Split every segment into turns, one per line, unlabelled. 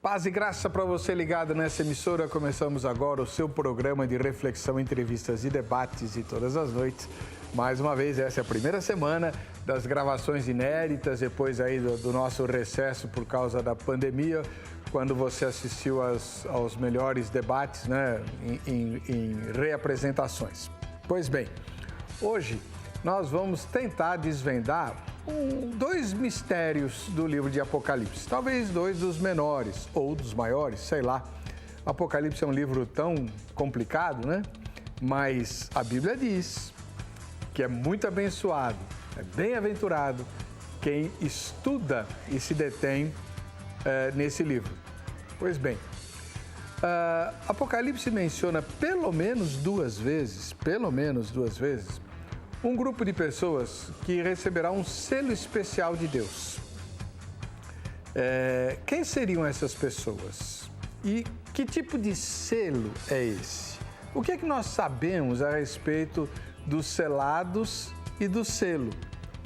Paz e graça para você ligado nessa emissora. Começamos agora o seu programa de reflexão, entrevistas e debates de todas as noites. Mais uma vez, essa é a primeira semana das gravações inéditas, depois aí do nosso recesso por causa da pandemia, quando você assistiu aos melhores debates, né, em reapresentações. Pois bem, hoje nós vamos tentar desvendar dois mistérios do livro de Apocalipse, talvez dois dos menores ou dos maiores, sei lá. Apocalipse é um livro tão complicado, né? Mas a Bíblia diz que é muito abençoado, é bem-aventurado quem estuda e se detém nesse livro. Pois bem, Apocalipse menciona pelo menos duas vezes, um grupo de pessoas que receberá um selo especial de Deus. Quem seriam essas pessoas? E que tipo de selo é esse? O que é que nós sabemos a respeito dos selados e do selo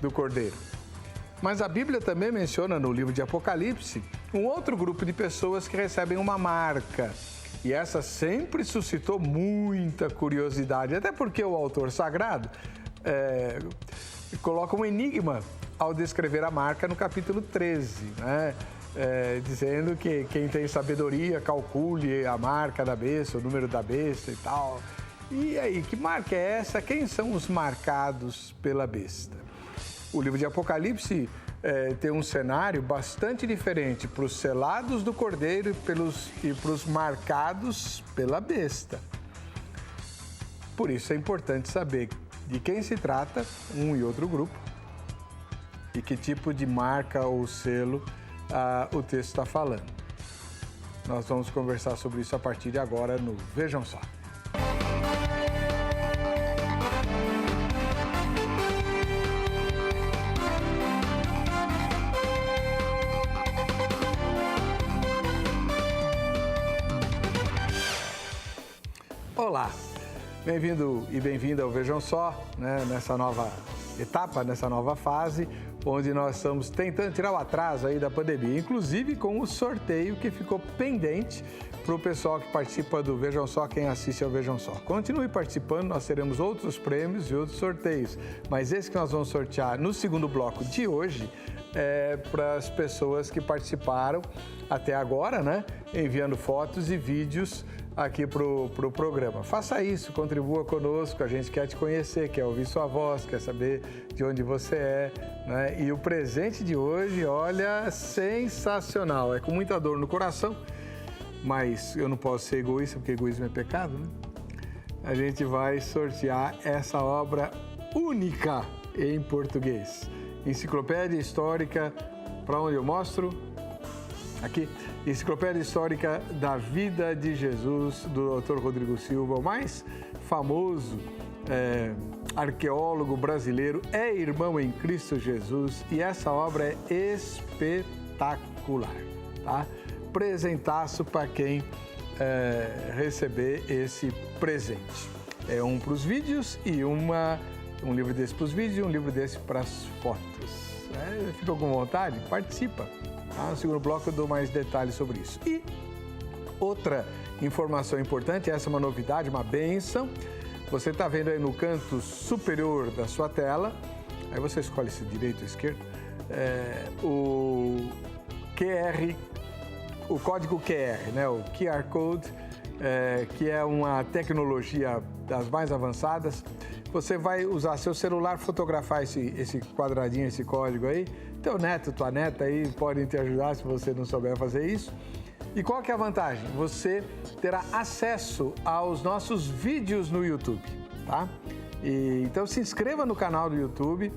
do Cordeiro? Mas a Bíblia também menciona no livro de Apocalipse um outro grupo de pessoas que recebem uma marca. E essa sempre suscitou muita curiosidade, até porque o autor sagrado coloca um enigma ao descrever a marca no capítulo 13, né? Dizendo que quem tem sabedoria calcule a marca da besta, o número da besta e tal. E aí, que marca é essa? Quem são os marcados pela besta? O livro de Apocalipse tem um cenário bastante diferente para os selados do Cordeiro e para os marcados pela besta. Por isso é importante saber de quem se trata um e outro grupo e que tipo de marca ou selo o texto está falando. Nós vamos conversar sobre isso a partir de agora no Vejam Só. Olá! Bem-vindo e bem-vinda ao Vejam Só, né, nessa nova etapa, nessa nova fase, onde nós estamos tentando tirar o atraso aí da pandemia, inclusive com o sorteio que ficou pendente para o pessoal que participa do Vejam Só, quem assiste ao Vejam Só. Continue participando, nós teremos outros prêmios e outros sorteios, mas esse que nós vamos sortear no segundo bloco de hoje é para as pessoas que participaram até agora, né, enviando fotos e vídeos aqui para o programa. Faça isso, contribua conosco, a gente quer te conhecer, quer ouvir sua voz, quer saber de onde você é, né? E o presente de hoje, olha, sensacional, é com muita dor no coração, mas eu não posso ser egoísta, porque egoísmo é pecado, né? A gente vai sortear essa obra única em português. Enciclopédia Histórica, para onde eu mostro? Aqui, Enciclopédia Histórica da Vida de Jesus, do Dr. Rodrigo Silva, o mais famoso arqueólogo brasileiro, é irmão em Cristo Jesus, e essa obra é espetacular, tá? Presentaço para quem receber esse presente. É um para os vídeos e um livro desse para os vídeos e um livro desse para as fotos. Fica com vontade? Participa. No segundo bloco eu dou mais detalhes sobre isso. E outra informação importante, essa é uma novidade, uma bênção. Você está vendo aí no canto superior da sua tela, aí você escolhe se direito ou esquerdo, o código QR, né? O QR Code, que é uma tecnologia das mais avançadas. Você vai usar seu celular, fotografar esse quadradinho, esse código aí. Teu neto, tua neta aí podem te ajudar se você não souber fazer isso. E qual que é a vantagem? Você terá acesso aos nossos vídeos no YouTube, tá? Então se inscreva no canal do YouTube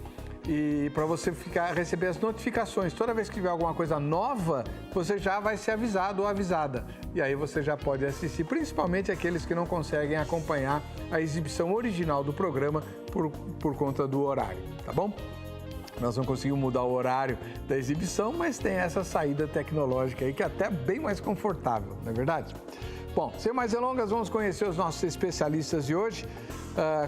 e para você receber as notificações. Toda vez que tiver alguma coisa nova, você já vai ser avisado ou avisada. E aí você já pode assistir, principalmente aqueles que não conseguem acompanhar a exibição original do programa por conta do horário, tá bom? Nós não conseguimos mudar o horário da exibição, mas tem essa saída tecnológica aí que é até bem mais confortável, não é verdade? Bom, sem mais delongas, vamos conhecer os nossos especialistas de hoje.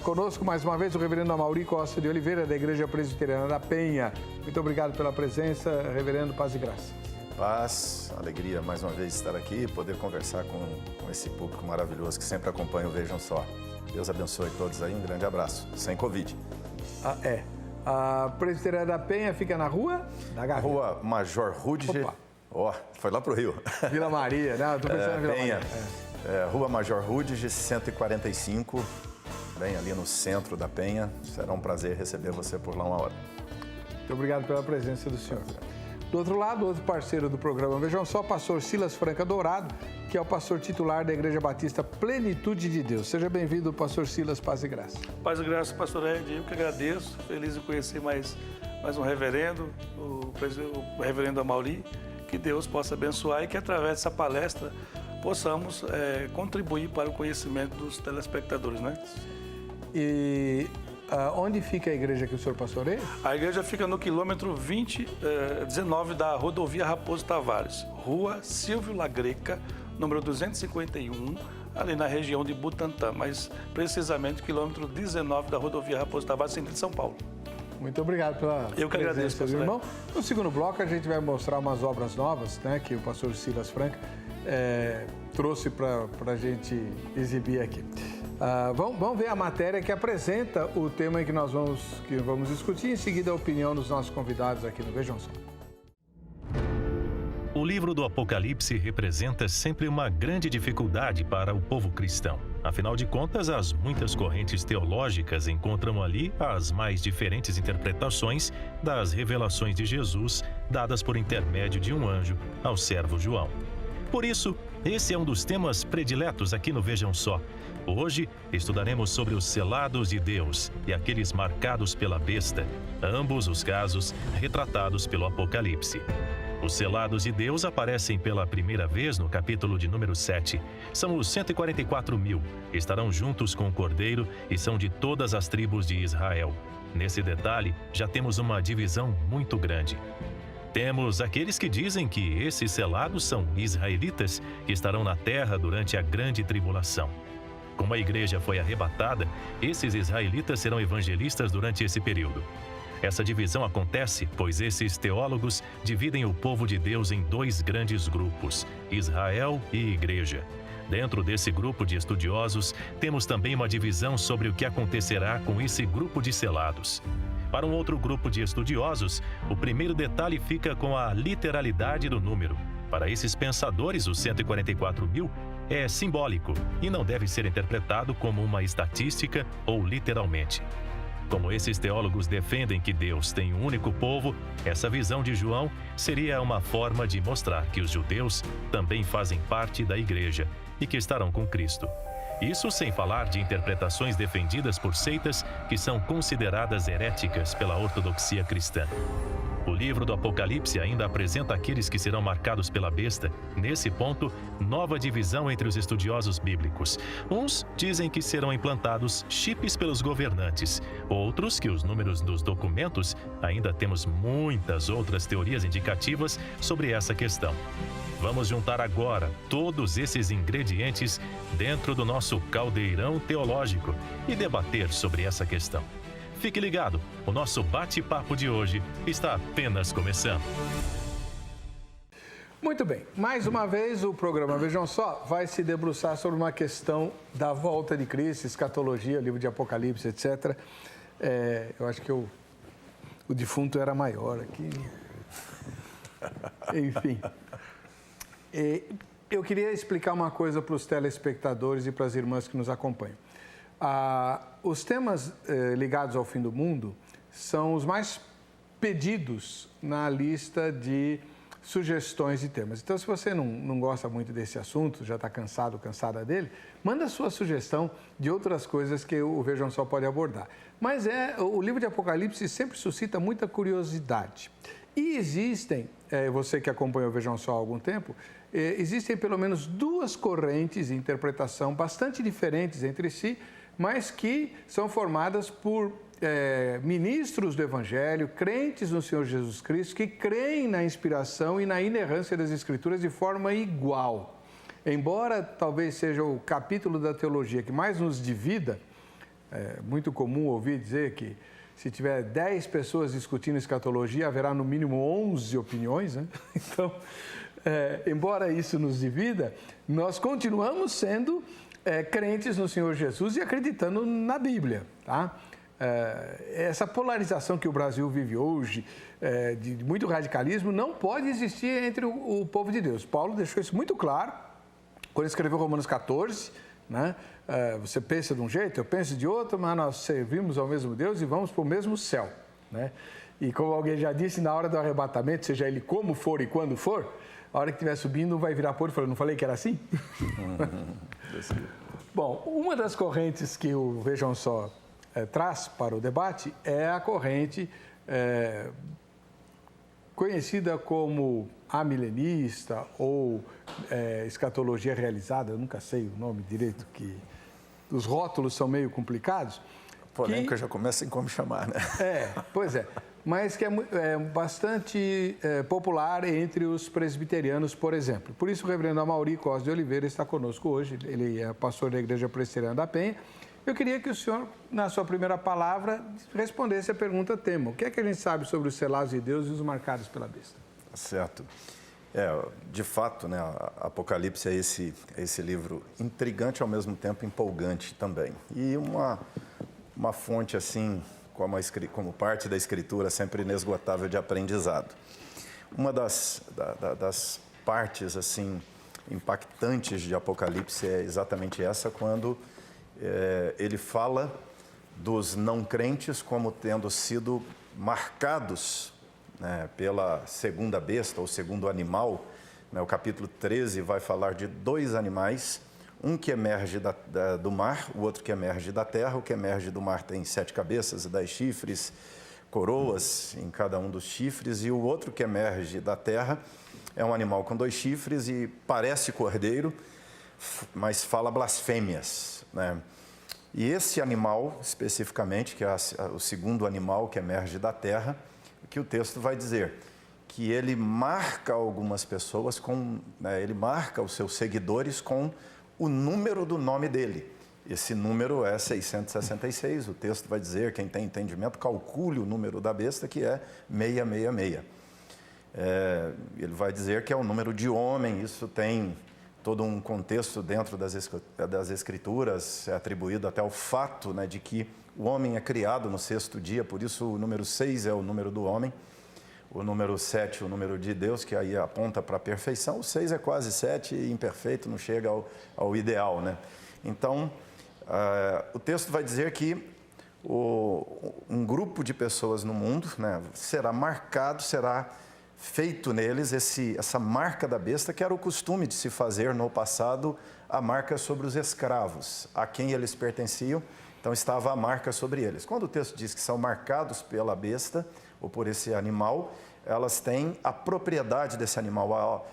Conosco, mais uma vez, o reverendo Amaury Costa de Oliveira, da Igreja Presbiteriana da Penha. Muito obrigado pela presença, reverendo, paz e graça.
paz, alegria mais uma vez estar aqui e poder conversar com esse público maravilhoso que sempre acompanha o Vejam Só. Deus abençoe todos aí, um grande abraço, sem Covid.
A Presbiteriana da Penha fica na Rua da Gávea.
Rua Major Rudiger. Foi lá pro Rio.
Vila Maria, né? Estou pensando em Vila
Penha.
Maria.
Rua Major Rudiger, 145, bem ali no centro da Penha. Será um prazer receber você por lá uma hora.
Muito obrigado pela presença do senhor. Do outro lado, outro parceiro do programa Vejam Só, pastor Silas Franca Dourado, que é o pastor titular da Igreja Batista Plenitude de Deus. Seja bem-vindo, pastor Silas, paz e graça.
Paz e graça, pastor Ed, eu que agradeço, feliz de conhecer mais um reverendo, o reverendo Amauri, que Deus possa abençoar e que através dessa palestra possamos contribuir para o conhecimento dos telespectadores, né?
E onde fica a igreja que o senhor pastoreia?
A igreja fica no quilômetro 19 da rodovia Raposo Tavares, Rua Silvio Lagreca, número 251, ali na região de Butantã, mas precisamente quilômetro 19 da rodovia Raposo Tavares, sentido de São Paulo.
Muito obrigado pela
Eu que agradeço,
presença, irmão. No segundo bloco, a gente vai mostrar umas obras novas, né, que o pastor Silas Franca trouxe para a gente exibir aqui. Vamos ver a matéria que apresenta o tema que nós vamos discutir, em seguida a opinião dos nossos convidados aqui no Vejam Só.
O livro do Apocalipse representa sempre uma grande dificuldade para o povo cristão. Afinal de contas, as muitas correntes teológicas encontram ali as mais diferentes interpretações das revelações de Jesus dadas por intermédio de um anjo ao servo João. Por isso, esse é um dos temas prediletos aqui no Vejam Só. Hoje, estudaremos sobre os selados de Deus e aqueles marcados pela besta, ambos os casos retratados pelo Apocalipse. Os selados de Deus aparecem pela primeira vez no capítulo de número 7. São os 144 mil, estarão juntos com o Cordeiro e são de todas as tribos de Israel. Nesse detalhe, já temos uma divisão muito grande. Temos aqueles que dizem que esses selados são israelitas que estarão na terra durante a grande tribulação. Como a igreja foi arrebatada, esses israelitas serão evangelistas durante esse período. Essa divisão acontece pois esses teólogos dividem o povo de Deus em dois grandes grupos, Israel e Igreja. Dentro desse grupo de estudiosos, temos também uma divisão sobre o que acontecerá com esse grupo de selados. Para um outro grupo de estudiosos, o primeiro detalhe fica com a literalidade do número. Para esses pensadores, os 144 mil é simbólico e não deve ser interpretado como uma estatística ou literalmente. Como esses teólogos defendem que Deus tem um único povo, essa visão de João seria uma forma de mostrar que os judeus também fazem parte da igreja e que estarão com Cristo. Isso sem falar de interpretações defendidas por seitas que são consideradas heréticas pela ortodoxia cristã. O livro do Apocalipse ainda apresenta aqueles que serão marcados pela besta. Nesse ponto, nova divisão entre os estudiosos bíblicos. Uns dizem que serão implantados chips pelos governantes. Outros que os números dos documentos. Ainda temos muitas outras teorias indicativas sobre essa questão. Vamos juntar agora todos esses ingredientes dentro do nosso caldeirão teológico e debater sobre essa questão. Fique ligado, o nosso bate-papo de hoje está apenas começando.
Muito bem, mais uma vez o programa Vejam Só vai se debruçar sobre uma questão da volta de Cristo, escatologia, livro de Apocalipse, etc. Eu acho que o defunto era maior aqui. Enfim. Eu queria explicar uma coisa para os telespectadores e para as irmãs que nos acompanham. Os temas ligados ao fim do mundo são os mais pedidos na lista de sugestões de temas. Então, se você não gosta muito desse assunto, já está cansado, cansada dele, manda sua sugestão de outras coisas que o Vejam Só pode abordar. Mas o livro de Apocalipse sempre suscita muita curiosidade. E existem, você que acompanha o Vejam Só há algum tempo, existem pelo menos duas correntes de interpretação bastante diferentes entre si, mas que são formadas por ministros do Evangelho, crentes no Senhor Jesus Cristo, que creem na inspiração e na inerrância das Escrituras de forma igual. Embora talvez seja o capítulo da teologia que mais nos divida, é muito comum ouvir dizer que se tiver 10 pessoas discutindo escatologia, haverá no mínimo 11 opiniões, né? Então, embora isso nos divida, nós continuamos sendo crentes no Senhor Jesus e acreditando na Bíblia, tá? Essa polarização que o Brasil vive hoje, de muito radicalismo, não pode existir entre o povo de Deus. Paulo deixou isso muito claro quando escreveu Romanos 14, né? Você pensa de um jeito, eu penso de outro, mas nós servimos ao mesmo Deus e vamos para o mesmo céu, né? E como alguém já disse, na hora do arrebatamento, seja ele como for e quando for, a hora que estiver subindo, não vai virar por e falar, não falei que era assim? Bom, uma das correntes que o Vejam Só traz para o debate é a corrente conhecida como amilenista ou escatologia realizada, eu nunca sei o nome direito, que os rótulos são meio complicados.
A polêmica já começa em como chamar, né?
Pois é, mas que é bastante popular entre os presbiterianos, por exemplo. Por isso o reverendo Amaury Costa de Oliveira está conosco hoje, ele é pastor da Igreja Presbiteriana da Penha. Eu queria que o senhor, na sua primeira palavra, respondesse a pergunta tema. O que é que a gente sabe sobre os selados de Deus e os marcados pela besta?
Certo. De fato, né, Apocalipse é esse livro intrigante ao mesmo tempo empolgante também. E uma fonte assim, como parte da Escritura, sempre inesgotável de aprendizado. Uma das partes assim impactantes de Apocalipse é exatamente essa, quando ele fala dos não crentes como tendo sido marcados, né, pela segunda besta ou segundo animal. Né, o capítulo 13 vai falar de 2 animais, um que emerge do mar, o outro que emerge da terra. O que emerge do mar tem 7 cabeças e 10 chifres, coroas em cada um dos chifres, e o outro que emerge da terra é um animal com 2 chifres e parece cordeiro, mas fala blasfêmias, né? E esse animal, especificamente, que é o segundo animal que emerge da terra, que o texto vai dizer que ele marca algumas pessoas ele marca os seus seguidores com o número do nome dele. Esse número é 666, o texto vai dizer, quem tem entendimento, calcule o número da besta, que é 666. Ele vai dizer que é o número de homem, isso tem todo um contexto dentro das Escrituras, é atribuído até ao fato, né, de que o homem é criado no 6º dia, por isso o número 6 é o número do homem, o número 7 o número de Deus, que aí aponta para a perfeição, o 6 é quase 7 e imperfeito, não chega ao ideal, né? Então, o texto vai dizer que um grupo de pessoas no mundo, né, será marcado, será feito neles essa marca da besta, que era o costume de se fazer no passado, a marca sobre os escravos, a quem eles pertenciam, então estava a marca sobre eles. Quando o texto diz que são marcados pela besta, ou por esse animal, elas têm a propriedade desse animal,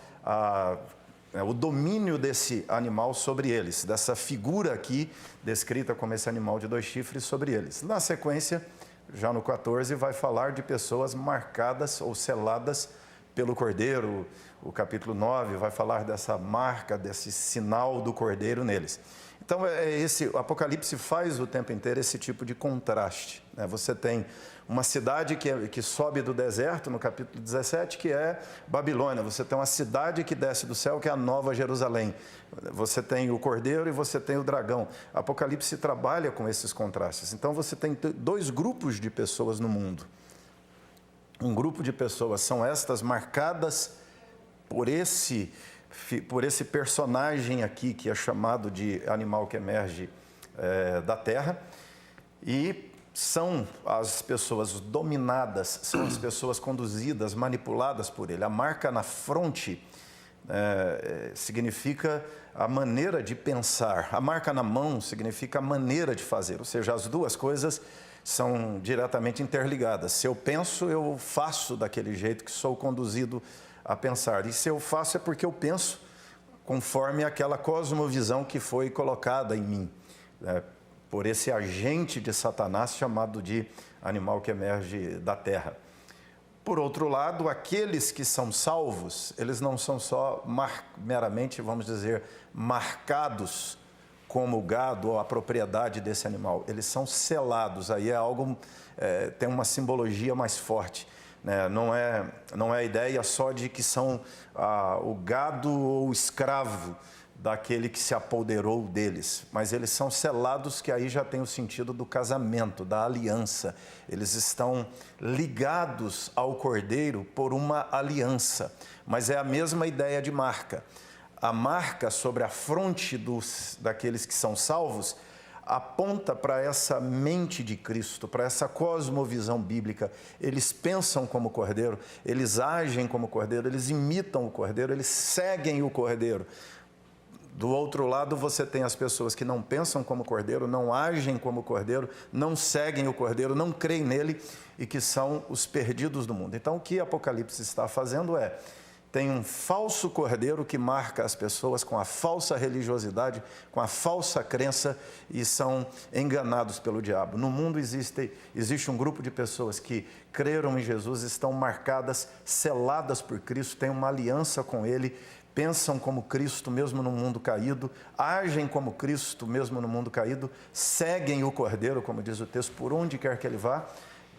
o domínio desse animal sobre eles, dessa figura aqui, descrita como esse animal de 2 chifres sobre eles. Na sequência, já no 14, vai falar de pessoas marcadas ou seladas pelo Cordeiro. O capítulo 9 vai falar dessa marca, desse sinal do Cordeiro neles. Então, o Apocalipse faz o tempo inteiro esse tipo de contraste, né? Você tem uma cidade que sobe do deserto, no capítulo 17, que é Babilônia. Você tem uma cidade que desce do céu, que é a Nova Jerusalém. Você tem o Cordeiro e você tem o dragão. Apocalipse trabalha com esses contrastes. Então, você tem 2 grupos de pessoas no mundo. Um grupo de pessoas são estas marcadas por esse personagem aqui, que é chamado de animal que emerge da terra, e são as pessoas dominadas, são as pessoas conduzidas, manipuladas por ele. A marca na fronte significa a maneira de pensar, a marca na mão significa a maneira de fazer, ou seja, as duas coisas são diretamente interligadas. Se eu penso, eu faço daquele jeito que sou conduzido a pensar. E se eu faço é porque eu penso conforme aquela cosmovisão que foi colocada em mim, por esse agente de Satanás chamado de animal que emerge da terra. Por outro lado, aqueles que são salvos, eles não são só meramente, vamos dizer, marcados como o gado ou a propriedade desse animal. Eles são selados, aí é algo, tem uma simbologia mais forte. Né? Não é a ideia só de que são o gado ou o escravo daquele que se apoderou deles, mas eles são selados, que aí já tem o sentido do casamento, da aliança. Eles estão ligados ao Cordeiro por uma aliança, mas é a mesma ideia de marca. A marca sobre a fronte daqueles que são salvos aponta para essa mente de Cristo, para essa cosmovisão bíblica. Eles pensam como Cordeiro, eles agem como Cordeiro, eles imitam o Cordeiro, eles seguem o Cordeiro. Do outro lado, você tem as pessoas que não pensam como Cordeiro, não agem como Cordeiro, não seguem o Cordeiro, não creem nele e que são os perdidos do mundo. Então, o que Apocalipse está fazendo tem um falso Cordeiro que marca as pessoas com a falsa religiosidade, com a falsa crença e são enganados pelo diabo. No mundo existe um grupo de pessoas que creram em Jesus, estão marcadas, seladas por Cristo, têm uma aliança com Ele, pensam como Cristo mesmo no mundo caído, agem como Cristo mesmo no mundo caído, seguem o Cordeiro, como diz o texto, por onde quer que ele vá.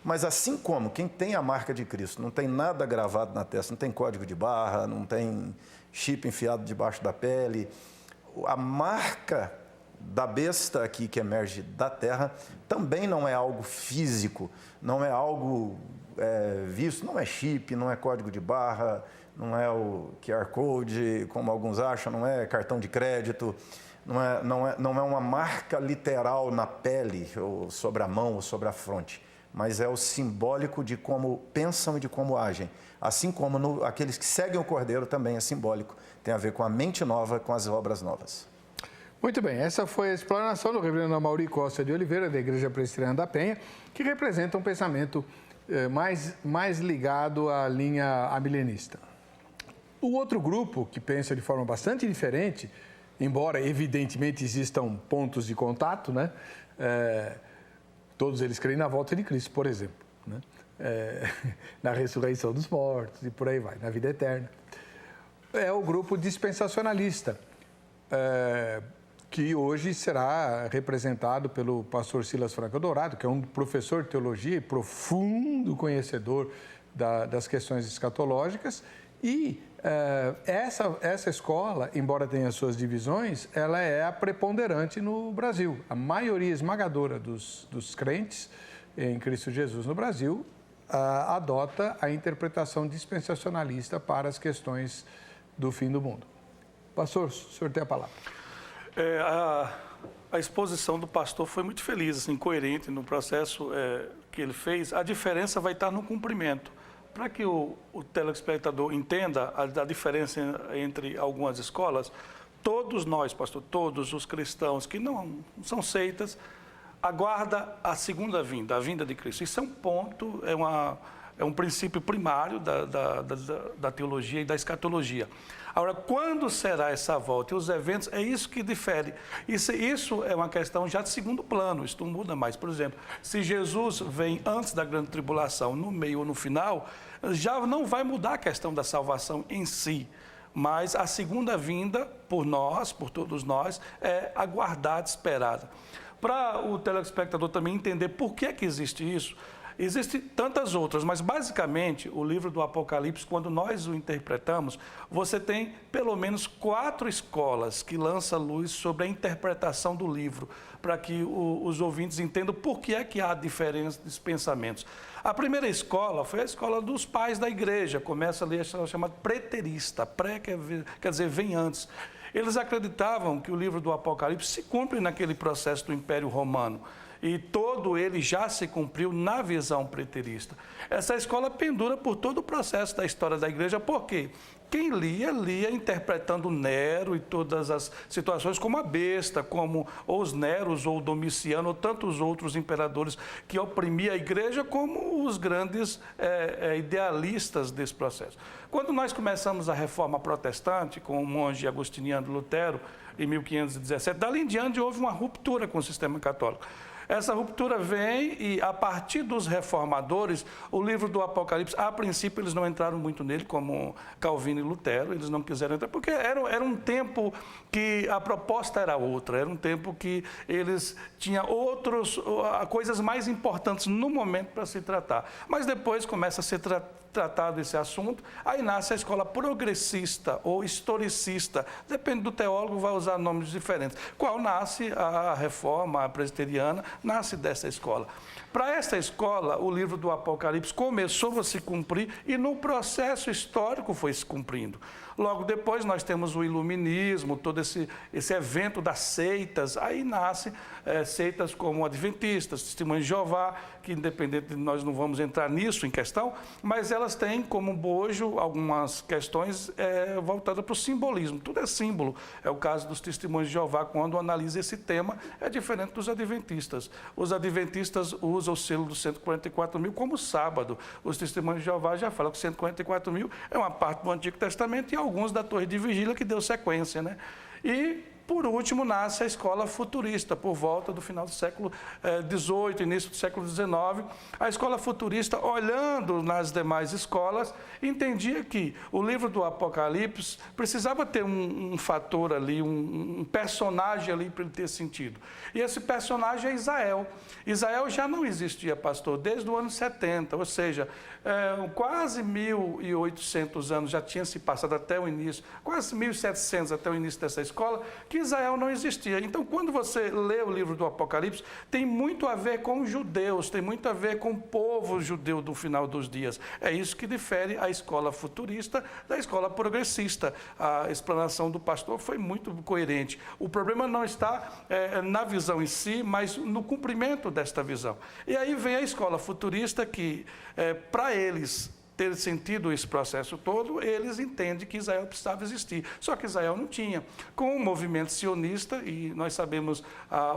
Mas assim como quem tem a marca de Cristo, não tem nada gravado na testa, não tem código de barra, não tem chip enfiado debaixo da pele, a marca da besta aqui que emerge da terra também não é algo físico, não é algo visto, não é chip, não é código de barra, não é o QR Code, como alguns acham, não é cartão de crédito, não é uma marca literal na pele, ou sobre a mão, ou sobre a fronte, mas é o simbólico de como pensam e de como agem. Assim como aqueles que seguem o Cordeiro também é simbólico, tem a ver com a mente nova, com as obras novas.
Muito bem, essa foi a explanação do reverendo Amaury Costa de Oliveira, da Igreja Presbiteriana da Penha, que representa um pensamento mais ligado à linha amilenista. O outro grupo, que pensa de forma bastante diferente, embora evidentemente existam pontos de contato, né? Todos eles creem na volta de Cristo, por exemplo, né? Na ressurreição dos mortos e por aí vai, na vida eterna. É o grupo dispensacionalista, que hoje será representado pelo pastor Silas Franca Dourado, que é um professor de teologia e profundo conhecedor das questões escatológicas. E essa escola, embora tenha suas divisões, ela é a preponderante no Brasil. A maioria esmagadora dos crentes em Cristo Jesus no Brasil adota a interpretação dispensacionalista para as questões do fim do mundo. Pastor, o senhor tem a palavra.
A exposição do pastor foi muito feliz, assim, coerente no processo que ele fez. A diferença vai estar no cumprimento. Para que o telespectador entenda a diferença entre algumas escolas, todos nós, pastor, todos os cristãos que não são seitas, aguarda a segunda vinda, a vinda de Cristo. Isso é um ponto, é um princípio primário da teologia e da escatologia. Agora, quando será essa volta? E os eventos, é isso que difere. Isso é uma questão já de segundo plano, isso não muda mais. Por exemplo, se Jesus vem antes da grande tribulação, no meio ou no final, já não vai mudar a questão da salvação em si. Mas a segunda vinda, por nós, por todos nós, é aguardada, esperada. Para o telespectador também entender por que existe isso, existem tantas outras, mas basicamente o livro do Apocalipse, quando nós o interpretamos, você tem pelo menos 4 escolas que lançam luz sobre a interpretação do livro, para que os ouvintes entendam por que há diferença dos pensamentos. A primeira escola foi a escola dos pais da igreja, começa ali a chamada preterista, quer dizer, vem antes. Eles acreditavam que o livro do Apocalipse se cumpre naquele processo do Império Romano. E todo ele já se cumpriu na visão preterista. Essa escola pendura por todo o processo da história da igreja, por quê? Quem lia interpretando Nero e todas as situações como a besta, como os Neros ou Domiciano, ou tantos outros imperadores que oprimiam a igreja, como os grandes idealistas desse processo. Quando nós começamos a reforma protestante, com o monge agostiniano Lutero, em 1517, dali em diante houve uma ruptura com o sistema católico. Essa ruptura vem e, a partir dos reformadores, o livro do Apocalipse, a princípio, eles não entraram muito nele, como Calvino e Lutero, eles não quiseram entrar, porque era um tempo que a proposta era outra, era um tempo que eles tinham coisas mais importantes no momento para se tratar. Mas depois começa a ser tratado esse assunto, aí nasce a escola progressista ou historicista, depende do teólogo, vai usar nomes diferentes. Qual nasce a reforma presbiteriana, nasce dessa escola. Para essa escola, o livro do Apocalipse começou a se cumprir e no processo histórico foi se cumprindo. Logo depois nós temos o iluminismo, todo esse evento das seitas, aí nasce seitas como adventistas, testemunhas de Jeová, que independente de nós não vamos entrar nisso em questão, mas elas têm como bojo algumas questões voltadas para o simbolismo, tudo é símbolo. É o caso dos testemunhos de Jeová, quando analisa esse tema, é diferente dos adventistas. Os adventistas usam o selo dos 144 mil como sábado. Os testemunhos de Jeová já falam que 144 mil é uma parte do Antigo Testamento e alguns da Torre de Vigília que deu sequência, né? E, por último, nasce a escola futurista, por volta do final do século XVIII, início do século XIX. A escola futurista, olhando nas demais escolas, entendia que o livro do Apocalipse precisava ter um fator ali, um personagem ali para ele ter sentido. E esse personagem é Israel. Israel já não existia, pastor, desde o ano 70, ou seja, quase 1.800 anos já tinha se passado até o início, quase 1.700 até o início dessa escola, que Israel não existia. Então, quando você lê o livro do Apocalipse, tem muito a ver com os judeus, tem muito a ver com o povo judeu do final dos dias. É isso que difere a escola futurista da escola progressista. A explanação do pastor foi muito coerente. O problema não está na visão em si, mas no cumprimento desta visão. E aí vem a escola futurista que, para eles ter sentido esse processo todo, eles entendem que Israel precisava existir. Só que Israel não tinha. Com o movimento sionista, e nós sabemos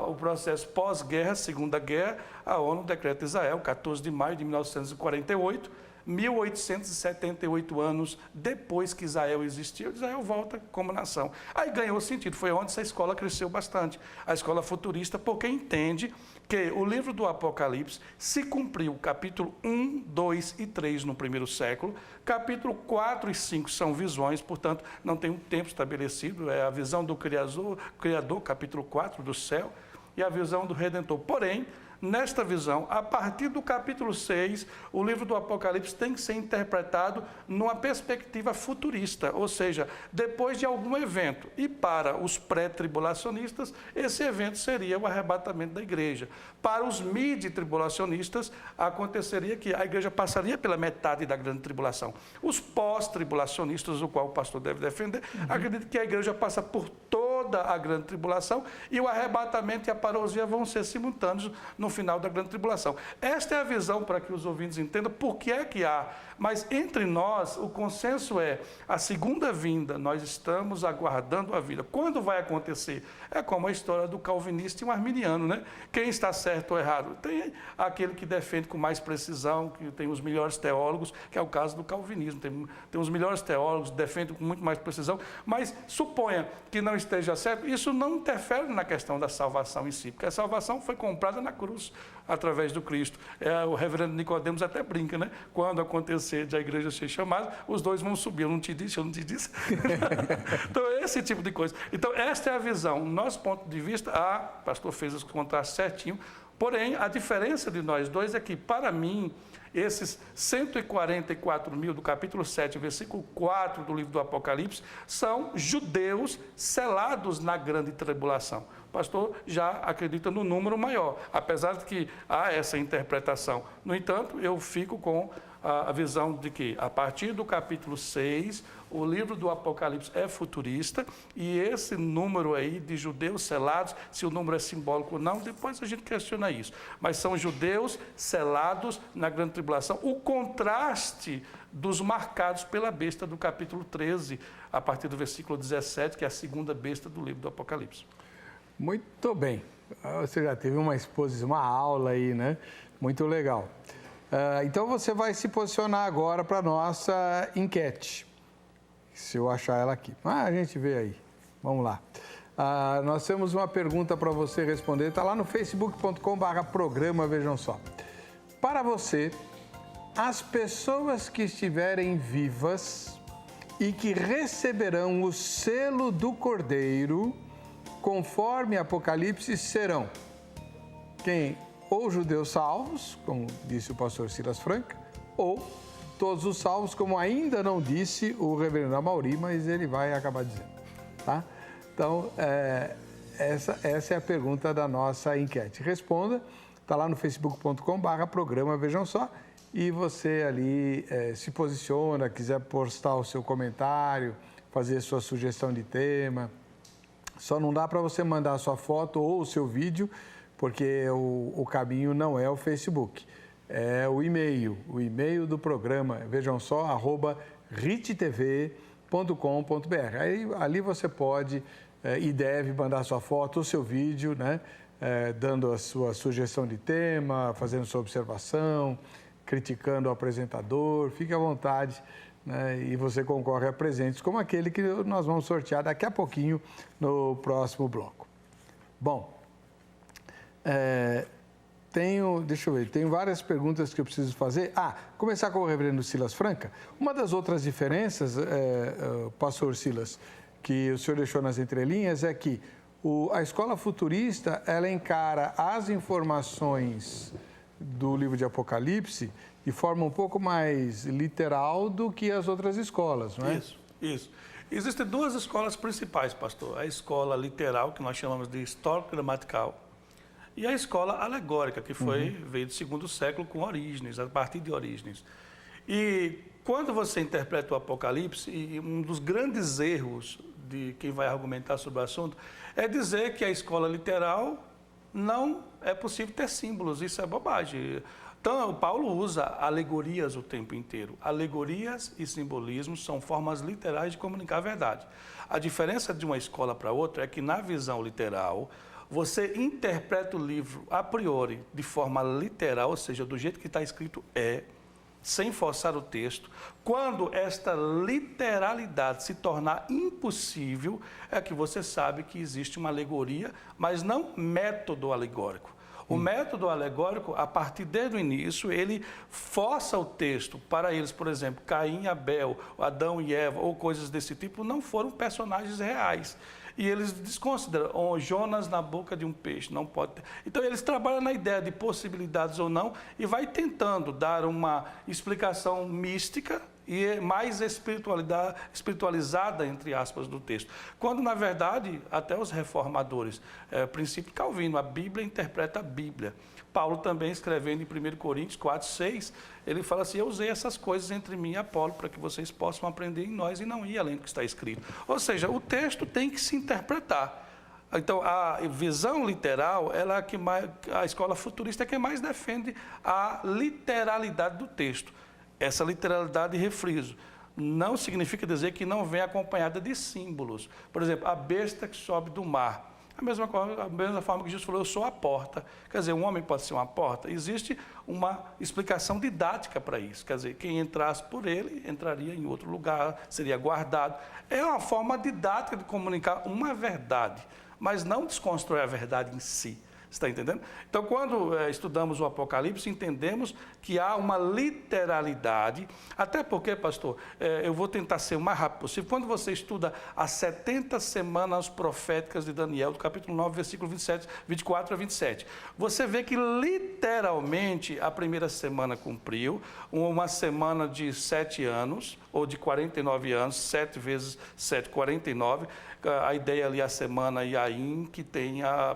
o processo pós-guerra, Segunda Guerra, a ONU decreta Israel, 14 de maio de 1948, 1878 anos depois que Israel existiu, Israel volta como nação. Aí ganhou sentido, foi onde essa escola cresceu bastante. A escola futurista, porque entende que o livro do Apocalipse se cumpriu, capítulo 1, 2 e 3 no primeiro século, capítulo 4 e 5 são visões, portanto, não tem um tempo estabelecido, é a visão do Criador, capítulo 4 do céu, e a visão do Redentor. Porém, nesta visão, a partir do capítulo 6, o livro do Apocalipse tem que ser interpretado numa perspectiva futurista, ou seja, depois de algum evento. E para os pré-tribulacionistas, esse evento seria o arrebatamento da igreja. Para os mid-tribulacionistas, aconteceria que a igreja passaria pela metade da grande tribulação. Os pós-tribulacionistas, o qual o pastor deve defender, acreditam que a igreja passa por toda a grande tribulação e o arrebatamento e a parousia vão ser simultâneos no final da grande tribulação. Esta é a visão para que os ouvintes entendam por que é que há. Mas entre nós, o consenso é a segunda vinda, nós estamos aguardando a vida. Quando vai acontecer? É como a história do calvinista e o arminiano, né? Quem está certo ou errado? Tem aquele que defende com mais precisão, que tem os melhores teólogos, que é o caso do calvinismo. Tem os melhores teólogos, defendem com muito mais precisão, mas suponha que não esteja certo, isso não interfere na questão da salvação em si, porque a salvação foi comprada na cruz, através do Cristo. O reverendo Nicodemos até brinca, né? Quando acontecer de a igreja ser chamada, os dois vão subir. Eu não te disse, eu não te disse. Então, esse tipo de coisa. Então, esta é a visão. Nosso ponto de vista, o pastor fez os contrastes certinho, porém, a diferença de nós dois é que, para mim, esses 144 mil do capítulo 7, versículo 4 do livro do Apocalipse, são judeus selados na grande tribulação. O pastor já acredita no número maior, apesar de que há essa interpretação. No entanto, eu fico com a visão de que, a partir do capítulo 6, o livro do Apocalipse é futurista e esse número aí de judeus selados, se o número é simbólico ou não, depois a gente questiona isso. Mas são judeus selados na grande tribulação. O contraste dos marcados pela besta do capítulo 13, a partir do versículo 17, que é a segunda besta do livro do Apocalipse.
Muito bem. Você já teve uma exposição, uma aula aí, né? Muito legal. Então você vai se posicionar agora para a nossa enquete. Se eu achar ela aqui. A gente vê aí. Vamos lá. Nós temos uma pergunta para você responder, está lá no facebook.com/programa Vejam Só. Para você, as pessoas que estiverem vivas e que receberão o selo do Cordeiro, conforme Apocalipse, serão quem? Ou judeus salvos, como disse o pastor Silas Franca, ou todos os salvos, como ainda não disse o reverendo Amauri, mas ele vai acabar dizendo, tá? Então, essa é a pergunta da nossa enquete. Responda, está lá no facebook.com/programa Vejam Só, e você ali se posiciona, quiser postar o seu comentário, fazer sua sugestão de tema. Só não dá para você mandar a sua foto ou o seu vídeo, porque o caminho não é o Facebook, é o e-mail do programa, vejam só, @rittv.com.br. Aí ali você pode e deve mandar sua foto ou seu vídeo, né? Dando a sua sugestão de tema, fazendo sua observação, criticando o apresentador, fique à vontade, né? E você concorre a presentes como aquele que nós vamos sortear daqui a pouquinho no próximo bloco. Bom, tenho várias perguntas que eu preciso fazer. Começar com o reverendo Silas Franca. Uma das outras diferenças, pastor Silas, que o senhor deixou nas entrelinhas, é que a escola futurista, ela encara as informações do livro de Apocalipse de forma um pouco mais literal do que as outras escolas, não é?
Isso. Existem duas escolas principais, pastor. A escola literal, que nós chamamos de histórico-gramatical, e a escola alegórica, que veio do segundo século com Orígenes, a partir de Orígenes. E quando você interpreta o Apocalipse, e um dos grandes erros de quem vai argumentar sobre o assunto é dizer que a escola literal não é possível ter símbolos. Isso é bobagem. Então, o Paulo usa alegorias o tempo inteiro. Alegorias e simbolismos são formas literais de comunicar a verdade. A diferença de uma escola para outra é que, na visão literal, você interpreta o livro a priori de forma literal, ou seja, do jeito que está escrito sem forçar o texto. Quando esta literalidade se tornar impossível, é que você sabe que existe uma alegoria, mas não método alegórico. O método alegórico, a partir desde o início, ele força o texto para eles, por exemplo, Caim e Abel, Adão e Eva, ou coisas desse tipo, não foram personagens reais. E eles desconsideram Jonas na boca de um peixe, não pode ter. Então, eles trabalham na ideia de possibilidades ou não e vai tentando dar uma explicação mística e mais espiritualizada, entre aspas, do texto. Quando, na verdade, até os reformadores, princípio Calvino, a Bíblia interpreta a Bíblia. Paulo também, escrevendo em 1 Coríntios 4:6, ele fala assim: eu usei essas coisas entre mim e Apolo para que vocês possam aprender em nós e não ir além do que está escrito. Ou seja, o texto tem que se interpretar. Então, a visão literal, ela é que mais, a escola futurista é quem mais defende a literalidade do texto. Essa literalidade, refriso, não significa dizer que não vem acompanhada de símbolos. Por exemplo, a besta que sobe do mar. A mesma forma que Jesus falou, eu sou a porta. Quer dizer, um homem pode ser uma porta? Existe uma explicação didática para isso. Quer dizer, quem entrasse por ele, entraria em outro lugar, seria guardado. É uma forma didática de comunicar uma verdade, mas não desconstrói a verdade em si. Você está entendendo? Então, quando estudamos o Apocalipse, entendemos que há uma literalidade, até porque, pastor, eu vou tentar ser o mais rápido possível. Quando você estuda as 70 semanas proféticas de Daniel, do capítulo 9, versículo 24 a 27, você vê que literalmente a primeira semana cumpriu, uma semana de 7 anos, ou de 49 anos, 7 vezes 7, 49, a ideia ali, a semana Yaim, que tem a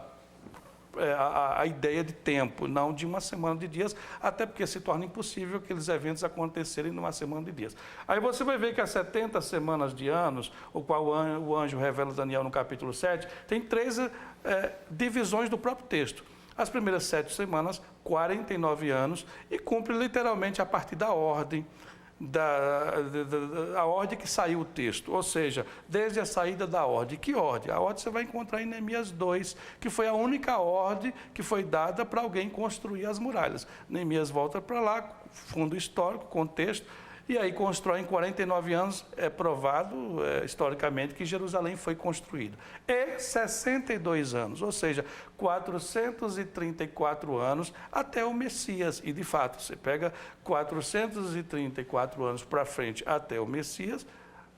ideia de tempo, não de uma semana de dias, até porque se torna impossível aqueles eventos acontecerem numa semana de dias. Aí você vai ver que as 70 semanas de anos, o qual o anjo revela a Daniel no capítulo 7, tem 13 divisões do próprio texto. As primeiras 7 semanas, 49 anos, e cumpre literalmente a partir da ordem, a ordem que saiu o texto, ou seja, desde a saída da ordem. Que ordem? A ordem você vai encontrar em Neemias 2, que foi a única ordem que foi dada para alguém construir as muralhas. Neemias volta para lá, fundo histórico, contexto, E aí constrói em 49 anos, é provado historicamente que Jerusalém foi construída. E 62 anos, ou seja, 434 anos até o Messias. E de fato, você pega 434 anos para frente até o Messias,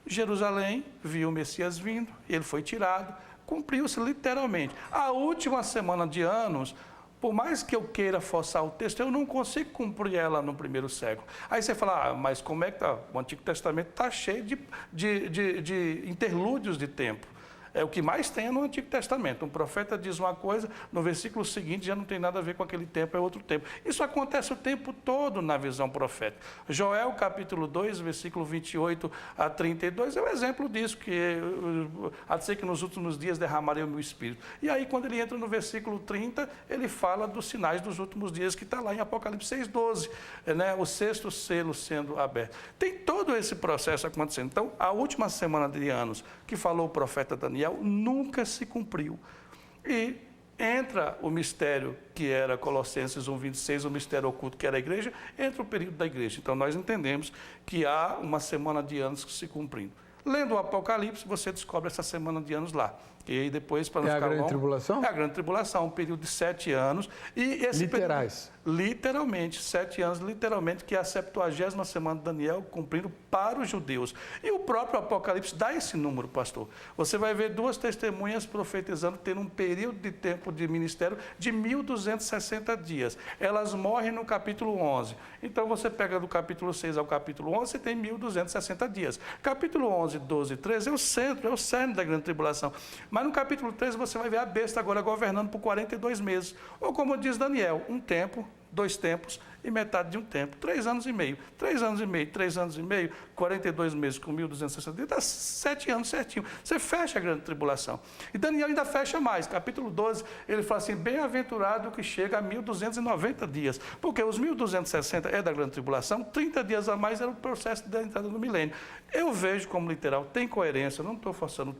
Jerusalém viu o Messias vindo, ele foi tirado, cumpriu-se literalmente. A última semana de anos, por mais que eu queira forçar o texto, eu não consigo cumprir ela no primeiro século. Aí você fala, mas como é que está? O Antigo Testamento está cheio de interlúdios de tempo. É o que mais tem no Antigo Testamento. Um profeta diz uma coisa, no versículo seguinte já não tem nada a ver com aquele tempo, é outro tempo. Isso acontece o tempo todo na visão profética. Joel, capítulo 2, versículo 28 a 32, é um exemplo disso, que há de ser que nos últimos dias derramarei o meu espírito. E aí, quando ele entra no versículo 30, ele fala dos sinais dos últimos dias, que está lá em Apocalipse 6,12, né? O sexto selo sendo aberto. Tem todo esse processo acontecendo. Então, a última semana de anos que falou o profeta Daniel, nunca se cumpriu. E entra o mistério que era Colossenses 1,26, o mistério oculto que era a igreja, entra o período da igreja. Então nós entendemos que há uma semana de anos se cumprindo. Lendo o Apocalipse, você descobre essa semana de anos lá. E aí depois, para não ficar longo...
É a grande tribulação?
É a grande tribulação, um período de 7 anos. E esse
literais.
Período, literalmente, 7 anos, literalmente, que é a 70ª semana de Daniel, cumprindo para os judeus. E o próprio Apocalipse dá esse número, pastor. Você vai ver 2 testemunhas profetizando, tendo um período de tempo de ministério de 1.260 dias. Elas morrem no capítulo 11. Então, você pega do capítulo 6 ao capítulo 11, você tem 1.260 dias. Capítulo 11, 12 e 13 é o centro, é o cerne da grande tribulação. Mas no capítulo 13 você vai ver a besta agora governando por 42 meses. Ou como diz Daniel, um tempo, 2 tempos e metade de um tempo. 3 anos e meio. 3 anos e meio, 3 anos e meio, 42 meses com 1.260 dias, dá 7 anos certinho. Você fecha a grande tribulação. E Daniel ainda fecha mais. Capítulo 12, ele fala assim, bem-aventurado o que chega a 1.290 dias. Porque os 1.260 é da grande tribulação, 30 dias a mais era o processo da entrada no milênio. Eu vejo como literal, tem coerência, não estou forçando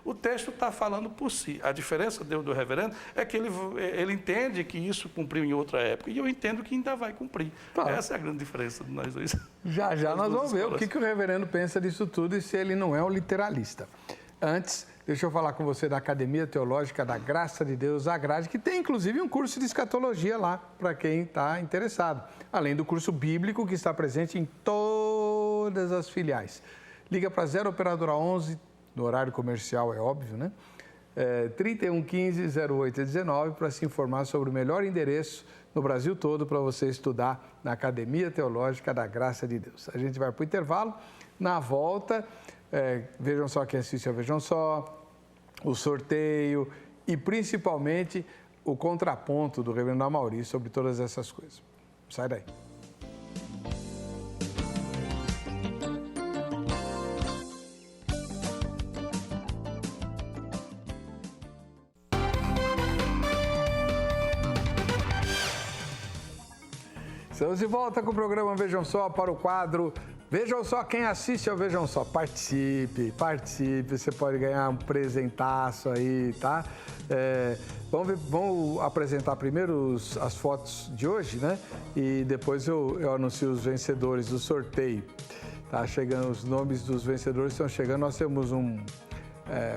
o texto está falando por si. A diferença do reverendo é que ele entende que isso cumpriu em outra época, e eu entendo que ainda vai cumprir. Tá. Essa é a grande diferença de nós dois.
Já nós vamos ver o que o reverendo pensa disso tudo e se ele não é um literalista. Antes, deixa eu falar com você da Academia Teológica da Graça de Deus, a Grade, que tem inclusive um curso de escatologia lá, para quem está interessado. Além do curso bíblico, que está presente em todas as filiais. Liga para 0 Operadora 11, no horário comercial, é óbvio, né? 3115-0819 para se informar sobre o melhor endereço no Brasil todo para você estudar na Academia Teológica da Graça de Deus. A gente vai para o intervalo. Na volta, vejam só quem assiste ao Vejam Só, o sorteio e principalmente o contraponto do reverendo Amaury sobre todas essas coisas. Sai daí. Estamos de volta com o programa Vejam Só para o quadro Vejam Só, quem assiste ao Vejam Só, participe, você pode ganhar um presentaço aí, tá? Vamos apresentar primeiro as fotos de hoje, né? E depois eu anuncio os vencedores do sorteio. Tá chegando, os nomes dos vencedores estão chegando, nós temos um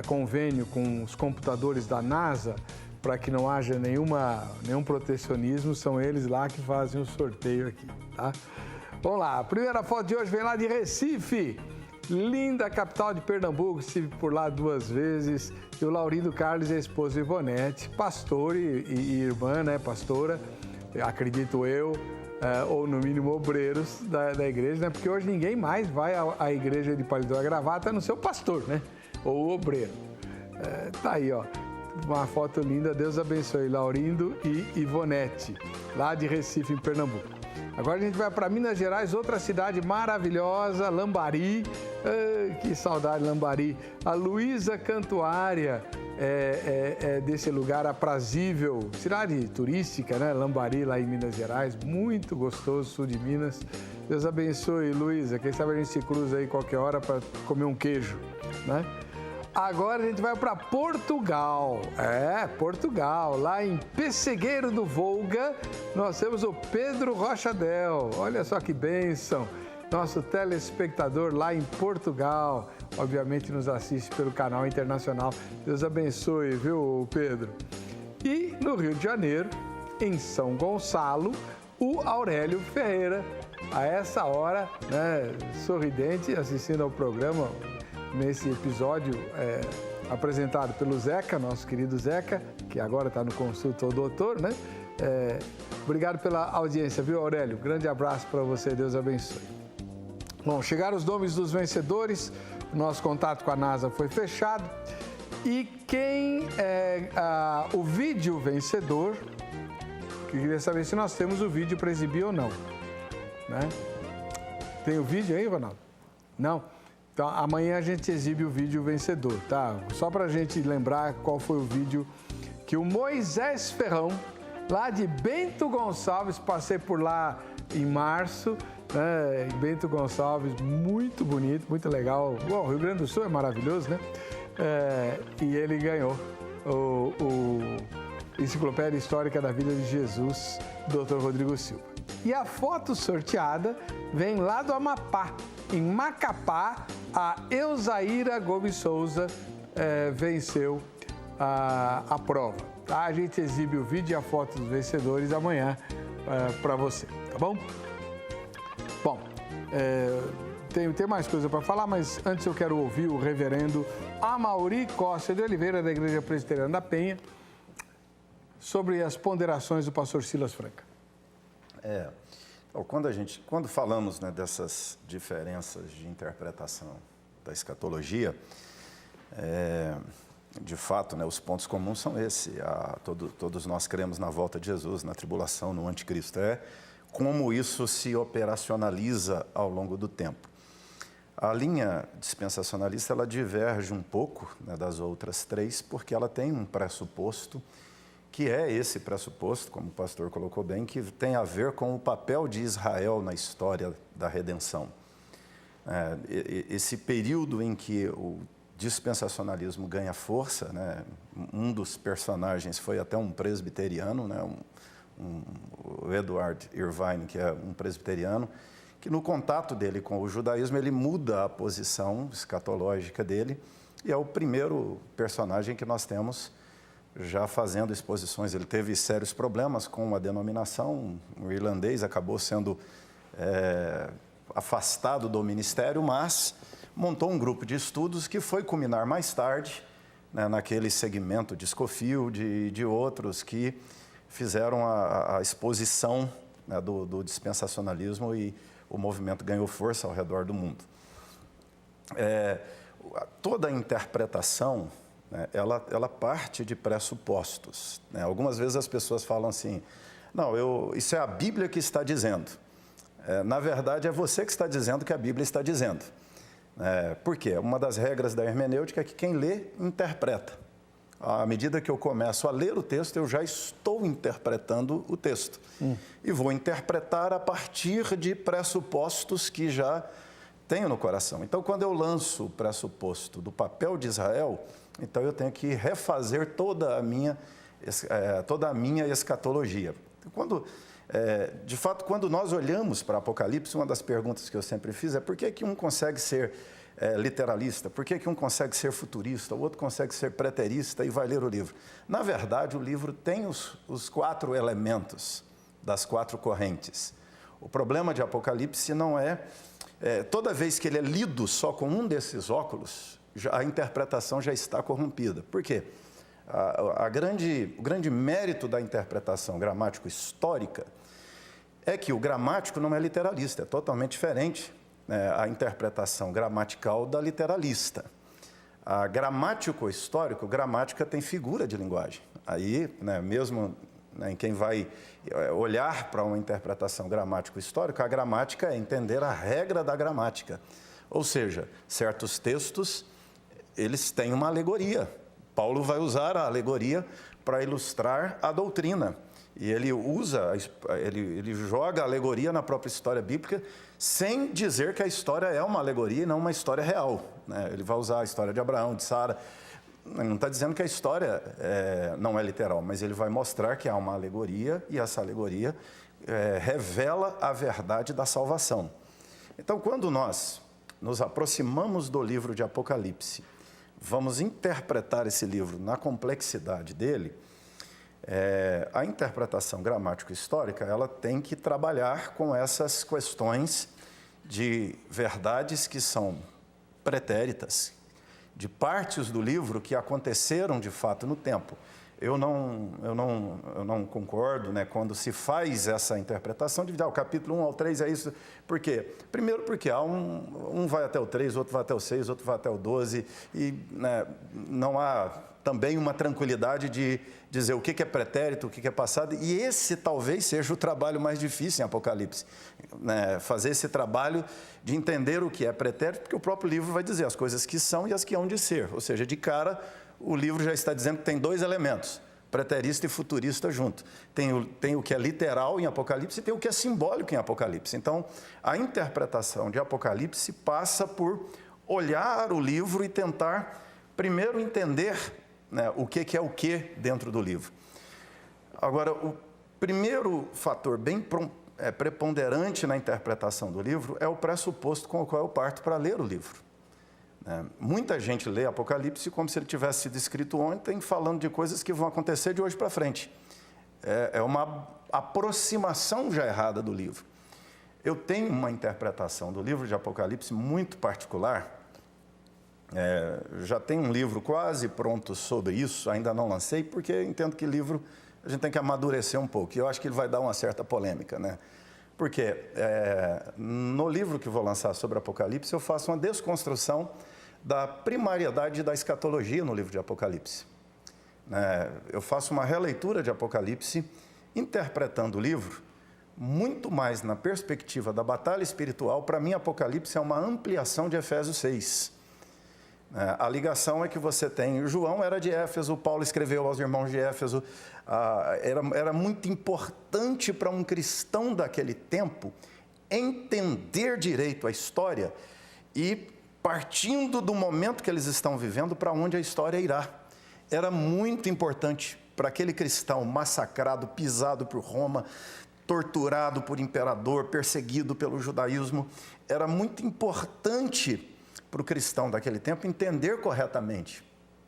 convênio com os computadores da NASA, para que não haja nenhum protecionismo, são eles lá que fazem o sorteio aqui, tá? Vamos lá, a primeira foto de hoje vem lá de Recife, linda capital de Pernambuco, estive por lá 2 vezes, e o Laurindo Carlos e a esposa Ivonete, pastor e irmã, né, pastora, acredito eu, ou no mínimo obreiros da igreja, né, porque hoje ninguém mais vai à igreja de paletó e gravata, a não ser o pastor, né, ou o obreiro. Tá aí, ó. Uma foto linda, Deus abençoe, Laurindo e Ivonete, lá de Recife, em Pernambuco. Agora a gente vai para Minas Gerais, outra cidade maravilhosa, Lambari. Que saudade, Lambari. A Luísa Cantuária é desse lugar aprazível, cidade turística, né? Lambari, lá em Minas Gerais, muito gostoso, sul de Minas. Deus abençoe, Luísa. Quem sabe a gente se cruza aí qualquer hora para comer um queijo, né? Agora a gente vai para Portugal. Portugal. Lá em Pessegueiro do Volga, nós temos o Pedro Rochadel. Olha só que bênção. nosso telespectador lá em Portugal. Obviamente nos assiste pelo canal internacional. Deus abençoe, viu, Pedro? E no Rio de Janeiro, em São Gonçalo, o Aurélio Ferreira, a essa hora, né, sorridente, assistindo ao programa, nesse episódio apresentado pelo Zeca, nosso querido Zeca, que agora está no Consulta ao Doutor, né? Obrigado pela audiência, viu, Aurélio? Grande abraço para você, Deus abençoe. Bom, chegaram os nomes dos vencedores, nosso contato com a NASA foi fechado. E quem é o vídeo vencedor, que eu queria saber se nós temos o vídeo para exibir ou não, né? Tem o vídeo aí, Ronaldo? Não? Então, amanhã a gente exibe o vídeo vencedor, tá? Só para a gente lembrar qual foi o vídeo que o Moisés Ferrão, lá de Bento Gonçalves, passei por lá em março, né? Bento Gonçalves, muito bonito, muito legal. Bom, o Rio Grande do Sul é maravilhoso, né? E ele ganhou o Enciclopédia Histórica da Vida de Jesus, Dr. Rodrigo Silva. E a foto sorteada vem lá do Amapá. Em Macapá, a Eusaíra Gomes Souza venceu a prova. Tá? A gente exibe o vídeo e a foto dos vencedores amanhã para você, tá bom? Bom, tem mais coisa para falar, mas antes eu quero ouvir o reverendo Amaury Costa de Oliveira, da Igreja Presbiteriana da Penha, sobre as ponderações do pastor Silas Franca.
Quando falamos, né, dessas diferenças de interpretação da escatologia, de fato, né, os pontos comuns são esses. Todos nós cremos na volta de Jesus, na tribulação, no anticristo. Como isso se operacionaliza ao longo do tempo. A linha dispensacionalista, ela diverge um pouco, né, das outras três, porque ela tem um pressuposto, que é esse pressuposto, como o pastor colocou bem, que tem a ver com o papel de Israel na história da redenção. Esse período em que o dispensacionalismo ganha força, né, um dos personagens foi até um presbiteriano, né, o Edward Irvine, que é um presbiteriano, que no contato dele com o judaísmo, ele muda a posição escatológica dele, e é o primeiro personagem que nós temos já fazendo exposições. Ele teve sérios problemas com a denominação, o irlandês acabou sendo afastado do ministério, mas montou um grupo de estudos que foi culminar mais tarde, né, naquele segmento de Scofield e de outros que fizeram a exposição, né, do dispensacionalismo, e o movimento ganhou força ao redor do mundo. Toda a interpretação, né, ela parte de pressupostos, né? Algumas vezes as pessoas falam assim, não, isso é a Bíblia que está dizendo. Na verdade, é você que está dizendo que a Bíblia está dizendo. Por quê? Uma das regras da hermenêutica é que quem lê, interpreta. À medida que eu começo a ler o texto, eu já estou interpretando o texto. E vou interpretar a partir de pressupostos que já tenho no coração. Então, quando eu lanço o pressuposto do papel de Israel, então eu tenho que refazer toda a minha escatologia. De fato, quando nós olhamos para Apocalipse, uma das perguntas que eu sempre fiz é por que um consegue ser literalista, por que um consegue ser futurista, o outro consegue ser preterista e vai ler o livro. Na verdade, o livro tem os 4 elementos das 4 correntes. O problema de Apocalipse não toda vez que ele é lido só com um desses óculos, a interpretação já está corrompida. Por quê? O grande mérito da interpretação gramático-histórica é que o gramático não é literalista, é totalmente diferente, né, a interpretação gramatical da literalista. A gramático-histórico, gramática tem figura de linguagem. Aí, né, mesmo, né, em quem vai olhar para uma interpretação gramático-histórica, a gramática é entender a regra da gramática. Ou seja, certos textos, eles têm uma alegoria. Paulo vai usar a alegoria para ilustrar a doutrina. E ele ele joga a alegoria na própria história bíblica, sem dizer que a história é uma alegoria e não uma história real, né? Ele vai usar a história de Abraão, de Sara. Não está dizendo que a história não é literal, mas ele vai mostrar que há uma alegoria, e essa alegoria revela a verdade da salvação. Então, quando nós nos aproximamos do livro de Apocalipse, vamos interpretar esse livro na complexidade dele, a interpretação gramático-histórica, ela tem que trabalhar com essas questões de verdades que são pretéritas, de partes do livro que aconteceram de fato no tempo. Eu não concordo, né, quando se faz essa interpretação de o capítulo 1 ao 3 é isso. Por quê? Primeiro porque há um vai até o 3, outro vai até o 6, outro vai até o 12, e né, não há também uma tranquilidade de dizer o que é pretérito, o que é passado, e esse talvez seja o trabalho mais difícil em Apocalipse, né, fazer esse trabalho de entender o que é pretérito, porque o próprio livro vai dizer as coisas que são e as que hão de ser, ou seja, de cara, o livro já está dizendo que tem dois elementos, preterista e futurista junto. Tem o que é literal em Apocalipse e tem o que é simbólico em Apocalipse. Então, a interpretação de Apocalipse passa por olhar o livro e tentar, primeiro, entender, né, o que é o que dentro do livro. Agora, o primeiro fator bem preponderante na interpretação do livro é o pressuposto com o qual eu parto para ler o livro. Muita gente lê Apocalipse como se ele tivesse sido escrito ontem, falando de coisas que vão acontecer de hoje para frente. É uma aproximação já errada do livro. Eu tenho uma interpretação do livro de Apocalipse muito particular. Já tenho um livro quase pronto sobre isso, ainda não lancei, porque entendo que livro a gente tem que amadurecer um pouco. E eu acho que ele vai dar uma certa polêmica, né? Porque no livro que vou lançar sobre Apocalipse, eu faço uma desconstrução da primariedade da escatologia no livro de Apocalipse. Eu faço uma releitura de Apocalipse, interpretando o livro muito mais na perspectiva da batalha espiritual. Para mim, Apocalipse é uma ampliação de Efésios 6. A ligação é que você tem, João era de Éfeso, Paulo escreveu aos irmãos de Éfeso, era muito importante para um cristão daquele tempo entender direito a história e, partindo do momento que eles estão vivendo, para onde a história irá. Era muito importante para aquele cristão massacrado, pisado por Roma, torturado por imperador, perseguido pelo judaísmo, era muito importante para o cristão daquele tempo entender corretamente.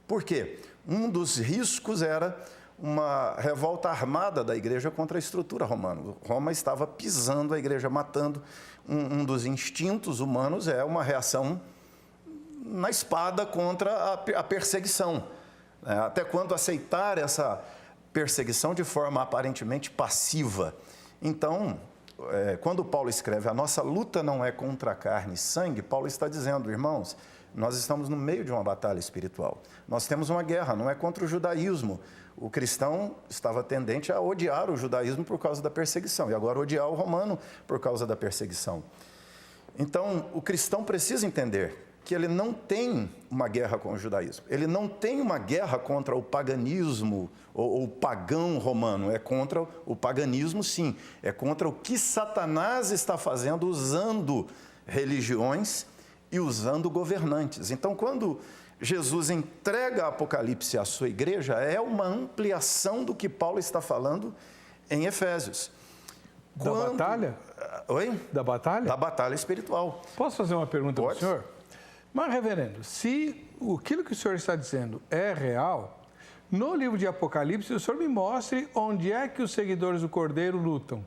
Por quê? Um dos riscos era uma revolta armada da igreja contra a estrutura romana. Roma estava pisando a igreja, matando. Um dos instintos humanos é uma reação na espada contra a perseguição. Até quando aceitar essa perseguição de forma aparentemente passiva. Então, quando Paulo escreve, a nossa luta não é contra carne e sangue, Paulo está dizendo, irmãos, nós estamos no meio de uma batalha espiritual. Nós temos uma guerra, não é contra o judaísmo. O cristão estava tendente a odiar o judaísmo por causa da perseguição, e agora odiar o romano por causa da perseguição. Então, o cristão precisa entender que ele não tem uma guerra com o judaísmo. Ele não tem uma guerra contra o paganismo ou o pagão romano. É contra o paganismo, sim. É contra o que Satanás está fazendo usando religiões e usando governantes. Então, quando Jesus entrega Apocalipse à sua igreja, é uma ampliação do que Paulo está falando em Efésios.
Da batalha?
Oi?
Da batalha?
Da batalha espiritual.
Posso fazer uma pergunta para o
Pode.
senhor? Mas, reverendo, se aquilo que o senhor está dizendo é real, no livro de Apocalipse, o senhor me mostre onde é que os seguidores do Cordeiro lutam.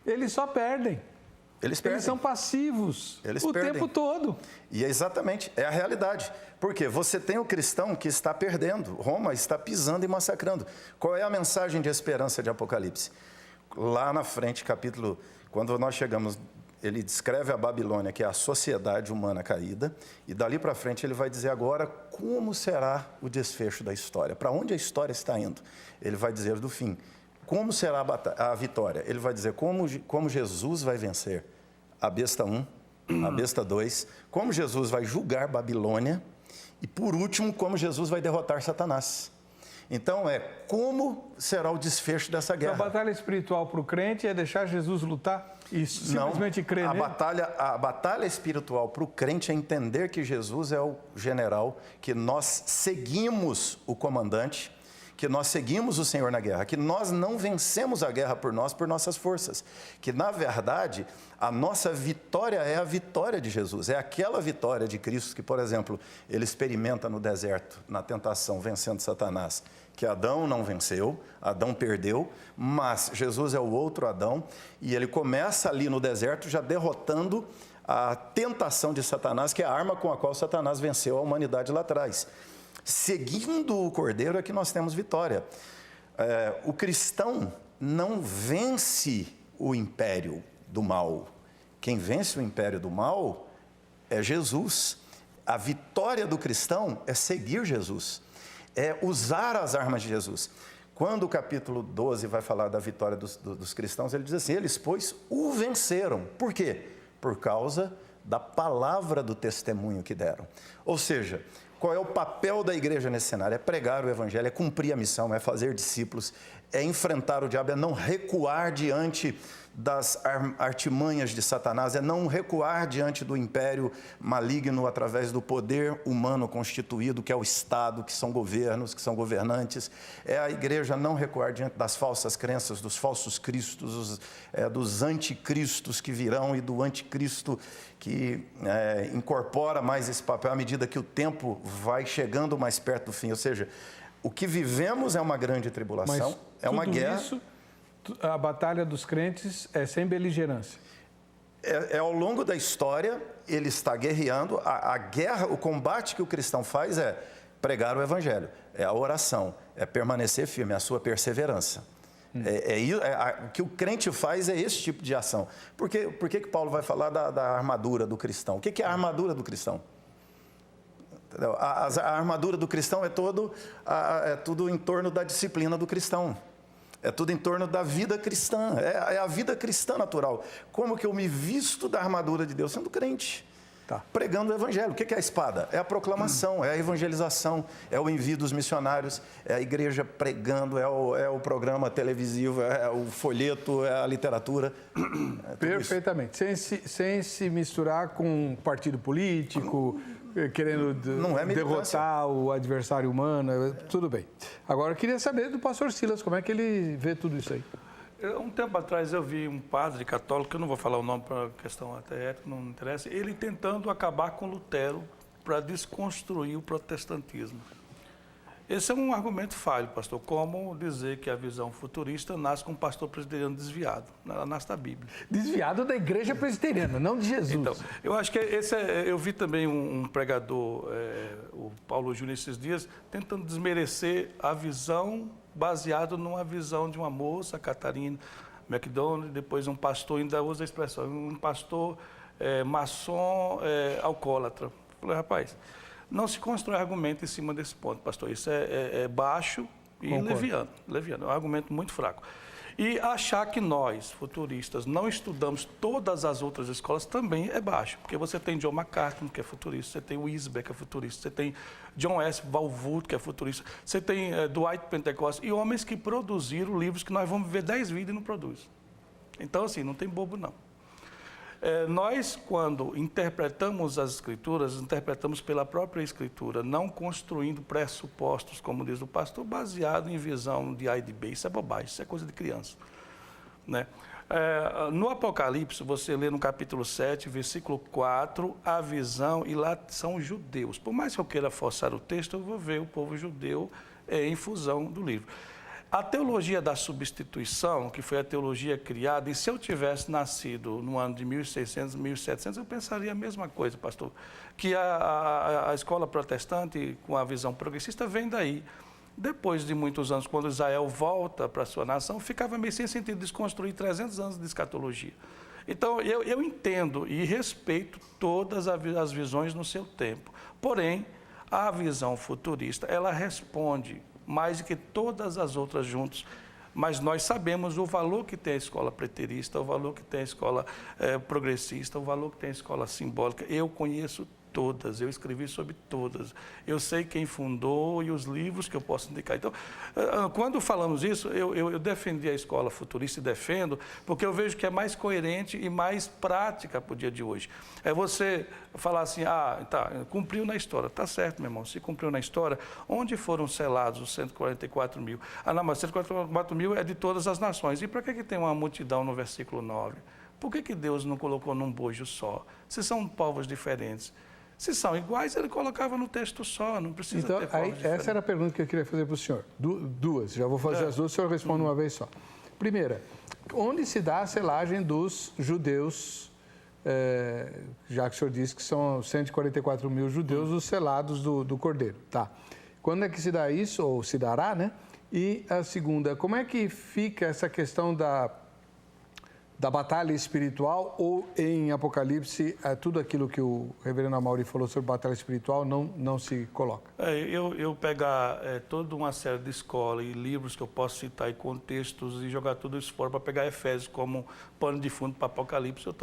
Eles só perdem.
Eles perdem.
Eles são passivos o
perdem.
tempo todo.
E exatamente, é a realidade. Porque você tem o cristão que está perdendo, Roma está pisando e massacrando. Qual é a mensagem de esperança de Apocalipse? Lá na frente, capítulo, quando nós chegamos, ele descreve a Babilônia, que é a sociedade humana caída, e dali para frente ele vai dizer agora como será o desfecho da história, para onde a história está indo. Ele vai dizer do fim, como será a vitória. Ele vai dizer como Jesus vai vencer a besta 1, a besta 2, como Jesus vai julgar Babilônia e, por último, como Jesus vai derrotar Satanás. Então, como será o desfecho dessa guerra.
Então, a batalha espiritual para o crente é deixar Jesus lutar e simplesmente crer nele?
A batalha espiritual para o crente é entender que Jesus é o general, que nós seguimos o comandante, que nós seguimos o Senhor na guerra, que nós não vencemos a guerra por nossas forças, que na verdade a nossa vitória é a vitória de Jesus, é aquela vitória de Cristo que, por exemplo, ele experimenta no deserto, na tentação, vencendo Satanás, que Adão não venceu, Adão perdeu, mas Jesus é o outro Adão, e ele começa ali no deserto já derrotando a tentação de Satanás, que é a arma com a qual Satanás venceu a humanidade lá atrás. Seguindo o Cordeiro é que nós temos vitória. O cristão não vence o império do mal. Quem vence o império do mal é Jesus. A vitória do cristão é seguir Jesus, é usar as armas de Jesus. Quando o capítulo 12 vai falar da vitória dos cristãos, ele diz assim, eles, pois, o venceram. Por quê? Por causa da palavra do testemunho que deram. Ou seja, qual é o papel da igreja nesse cenário? É pregar o evangelho, é cumprir a missão, é fazer discípulos, é enfrentar o diabo, é não recuar diante das artimanhas de Satanás, é não recuar diante do império maligno através do poder humano constituído, que é o Estado, que são governos, que são governantes. É a igreja não recuar diante das falsas crenças, dos falsos cristos, dos anticristos que virão e do anticristo que incorpora mais esse papel à medida que o tempo vai chegando mais perto do fim. Ou seja, o que vivemos é uma grande tribulação, é uma guerra.
Isso, a batalha dos crentes é sem beligerância.
Ao longo da história, ele está guerreando. A guerra, o combate que o cristão faz é pregar o evangelho, é a oração, é permanecer firme, é a sua perseverança. O que o crente faz é esse tipo de ação. Por que Paulo vai falar da armadura do cristão? O que é a armadura do cristão? Entendeu? A armadura do cristão é tudo em torno da disciplina do cristão. É tudo em torno da vida cristã, é a vida cristã natural. Como que eu me visto da armadura de Deus? Sendo crente, pregando o evangelho. O que é a espada? É a proclamação, é a evangelização, é o envio dos missionários, é a igreja pregando, é o programa televisivo, é o folheto, é a literatura.
Perfeitamente, sem se misturar com partido político, querendo derrotar o adversário humano, tudo bem. Agora, eu queria saber do pastor Silas, como é que ele vê tudo isso aí?
Um tempo atrás eu vi um padre católico, eu não vou falar o nome para questão até ética, não me interessa, ele tentando acabar com Lutero para desconstruir o protestantismo. Esse é um argumento falho, pastor, como dizer que a visão futurista nasce com um pastor presbiteriano desviado. Ela nasce da Bíblia.
Desviado da igreja presbiteriana, não de Jesus.
Então, eu acho que eu vi também um pregador, o Paulo Júnior, esses dias, tentando desmerecer a visão baseada numa visão de uma moça, Catarina McDonald, depois um pastor, ainda usa a expressão, um pastor maçom alcoólatra. Falei, rapaz, não se constrói argumento em cima desse ponto, pastor. Isso é baixo e leviano. É um argumento muito fraco. E achar que nós, futuristas, não estudamos todas as outras escolas também é baixo. Porque você tem John MacArthur, que é futurista, você tem Wisber, que é futurista, você tem John S. Walvoord, que é futurista, você tem Dwight Pentecost, e homens que produziram livros que nós vamos viver 10 vidas e não produzem. Então, assim, não tem bobo, não. Nós, quando interpretamos as Escrituras, interpretamos pela própria Escritura, não construindo pressupostos, como diz o pastor, baseado em visão de A e de B. Isso é bobagem, isso é coisa de criança. Né? No Apocalipse, você lê no capítulo 7, versículo 4, a visão, e lá são os judeus. Por mais que eu queira forçar o texto, eu vou ver o povo judeu em fusão do livro. A teologia da substituição, que foi a teologia criada, e se eu tivesse nascido no ano de 1600, 1700, eu pensaria a mesma coisa, pastor, que a escola protestante, com a visão progressista, vem daí. Depois de muitos anos, quando Israel volta para a sua nação, ficava meio sem sentido desconstruir 300 anos de escatologia. Então, eu entendo e respeito todas as visões no seu tempo. Porém, a visão futurista, ela responde mais do que todas as outras juntas, mas nós sabemos o valor que tem a escola preterista, o valor que tem a escola progressista, o valor que tem a escola simbólica. Eu conheço todas, eu escrevi sobre todas. Eu sei quem fundou e os livros que eu posso indicar. Então, quando falamos isso, eu defendi a escola futurista e defendo, porque eu vejo que é mais coerente e mais prática para o dia de hoje. É você falar assim, cumpriu na história. Tá certo, meu irmão, se cumpriu na história, onde foram selados os 144 mil? Não, mas 144 mil é de todas as nações. E para que tem uma multidão no versículo 9? Por que Deus não colocou num bojo só? Se são povos diferentes. Se são iguais, ele colocava no texto só, não precisa ter povos diferentes.
Essa era a pergunta que eu queria fazer para o senhor. Duas, já vou fazer as duas, o senhor responde uma vez só. Primeira, onde se dá a selagem dos judeus, já que o senhor disse que são 144 mil judeus os selados do Cordeiro, tá? Quando é que se dá isso, ou se dará, né? E a segunda, como é que fica essa questão da batalha espiritual, ou em Apocalipse, tudo aquilo que o reverendo Amaury falou sobre batalha espiritual não se coloca?
Eu pegar toda uma série de escola e livros que eu posso citar e contextos e jogar tudo isso fora para pegar Efésios como pano de fundo para Apocalipse, eu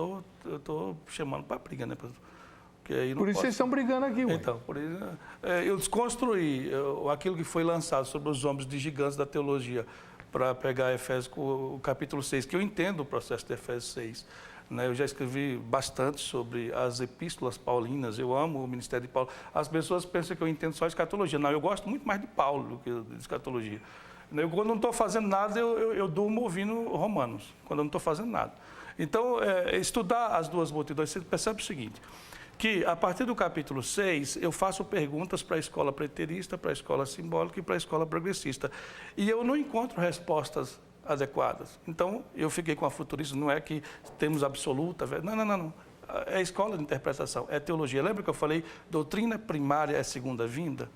tô chamando para briga, né?
Por isso vocês estão brigando aqui, ué.
Então, por isso, eu desconstruí aquilo que foi lançado sobre os homens de gigantes da teologia, para pegar Efésios, o capítulo 6, que eu entendo o processo de Efésios 6. Né? Eu já escrevi bastante sobre as epístolas paulinas, eu amo o ministério de Paulo. As pessoas pensam que eu entendo só escatologia. Não, eu gosto muito mais de Paulo do que de escatologia. Quando não estou fazendo nada, eu durmo ouvindo Romanos, quando eu não estou fazendo nada. Então, estudar as duas multidões, você percebe o seguinte, que a partir do capítulo 6, eu faço perguntas para a escola preterista, para a escola simbólica e para a escola progressista. E eu não encontro respostas adequadas. Então, eu fiquei com a futurista, não é que temos absoluta... Não. É escola de interpretação, é teologia. Lembra que eu falei, doutrina primária é segunda vinda?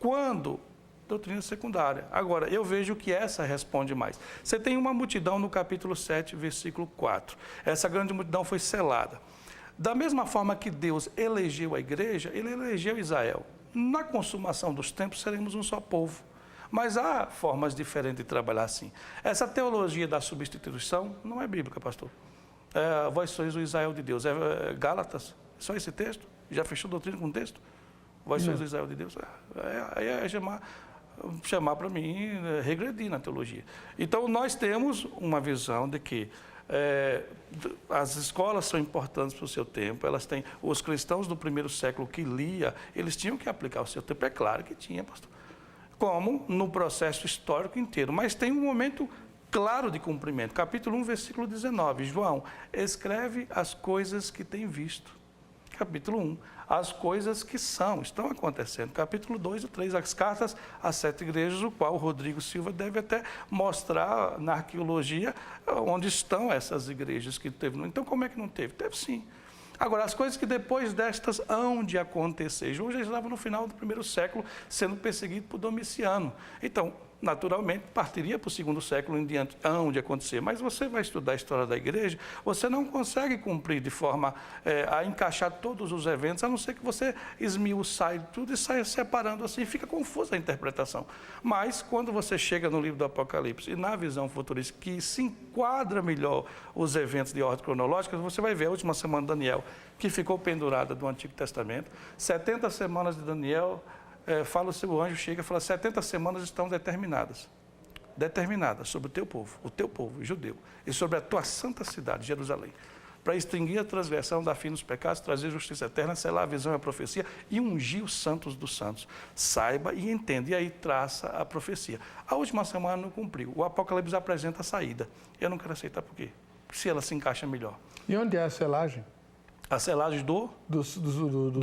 Quando? Doutrina secundária. Agora, eu vejo que essa responde mais. Você tem uma multidão no capítulo 7, versículo 4. Essa grande multidão foi selada. Da mesma forma que Deus elegeu a igreja, ele elegeu Israel. Na consumação dos tempos, seremos um só povo. Mas há formas diferentes de trabalhar assim. Essa teologia da substituição não é bíblica, pastor. Vós sois o Israel de Deus. Gálatas, só esse texto? Já fechou doutrina com o texto? Vós sois o Israel de Deus? Aí é chamar para mim, regredir na teologia. Então, nós temos uma visão de que as escolas são importantes para o seu tempo, elas têm, os cristãos do primeiro século que lia, eles tinham que aplicar o seu tempo, é claro que tinha, pastor, como no processo histórico inteiro, mas tem um momento claro de cumprimento, capítulo 1, versículo 19, João, escreve as coisas que tem visto, capítulo 1, as coisas que estão acontecendo. Capítulo 2 e 3, as cartas às 7 igrejas, o qual o Rodrigo Silva deve até mostrar na arqueologia onde estão essas igrejas que teve. Então, como é que não teve? Teve sim. Agora, as coisas que depois destas hão de acontecer. João já estava no final do primeiro século sendo perseguido por Domiciano. Então, naturalmente, partiria para o segundo século em diante, hão de acontecer. Mas você vai estudar a história da igreja, você não consegue cumprir de forma a encaixar todos os eventos, a não ser que você esmiuçaie tudo e saia separando assim, fica confusa a interpretação. Mas, quando você chega no livro do Apocalipse e na visão futurista, que se enquadra melhor os eventos de ordem cronológica, você vai ver a última semana de Daniel, que ficou pendurada do Antigo Testamento, 70 semanas de Daniel... fala o seu anjo, chega e fala, 70 semanas estão determinadas sobre o teu povo judeu, e sobre a tua santa cidade, Jerusalém, para extinguir a transgressão, dar fim nos pecados, trazer justiça eterna, selar a visão e a profecia, e ungir os santos dos santos. Saiba e entenda, e aí traça a profecia. A última semana não cumpriu, o Apocalipse apresenta a saída. Eu não quero aceitar por quê? Se ela se encaixa melhor.
E onde é a selagem?
A selagem dos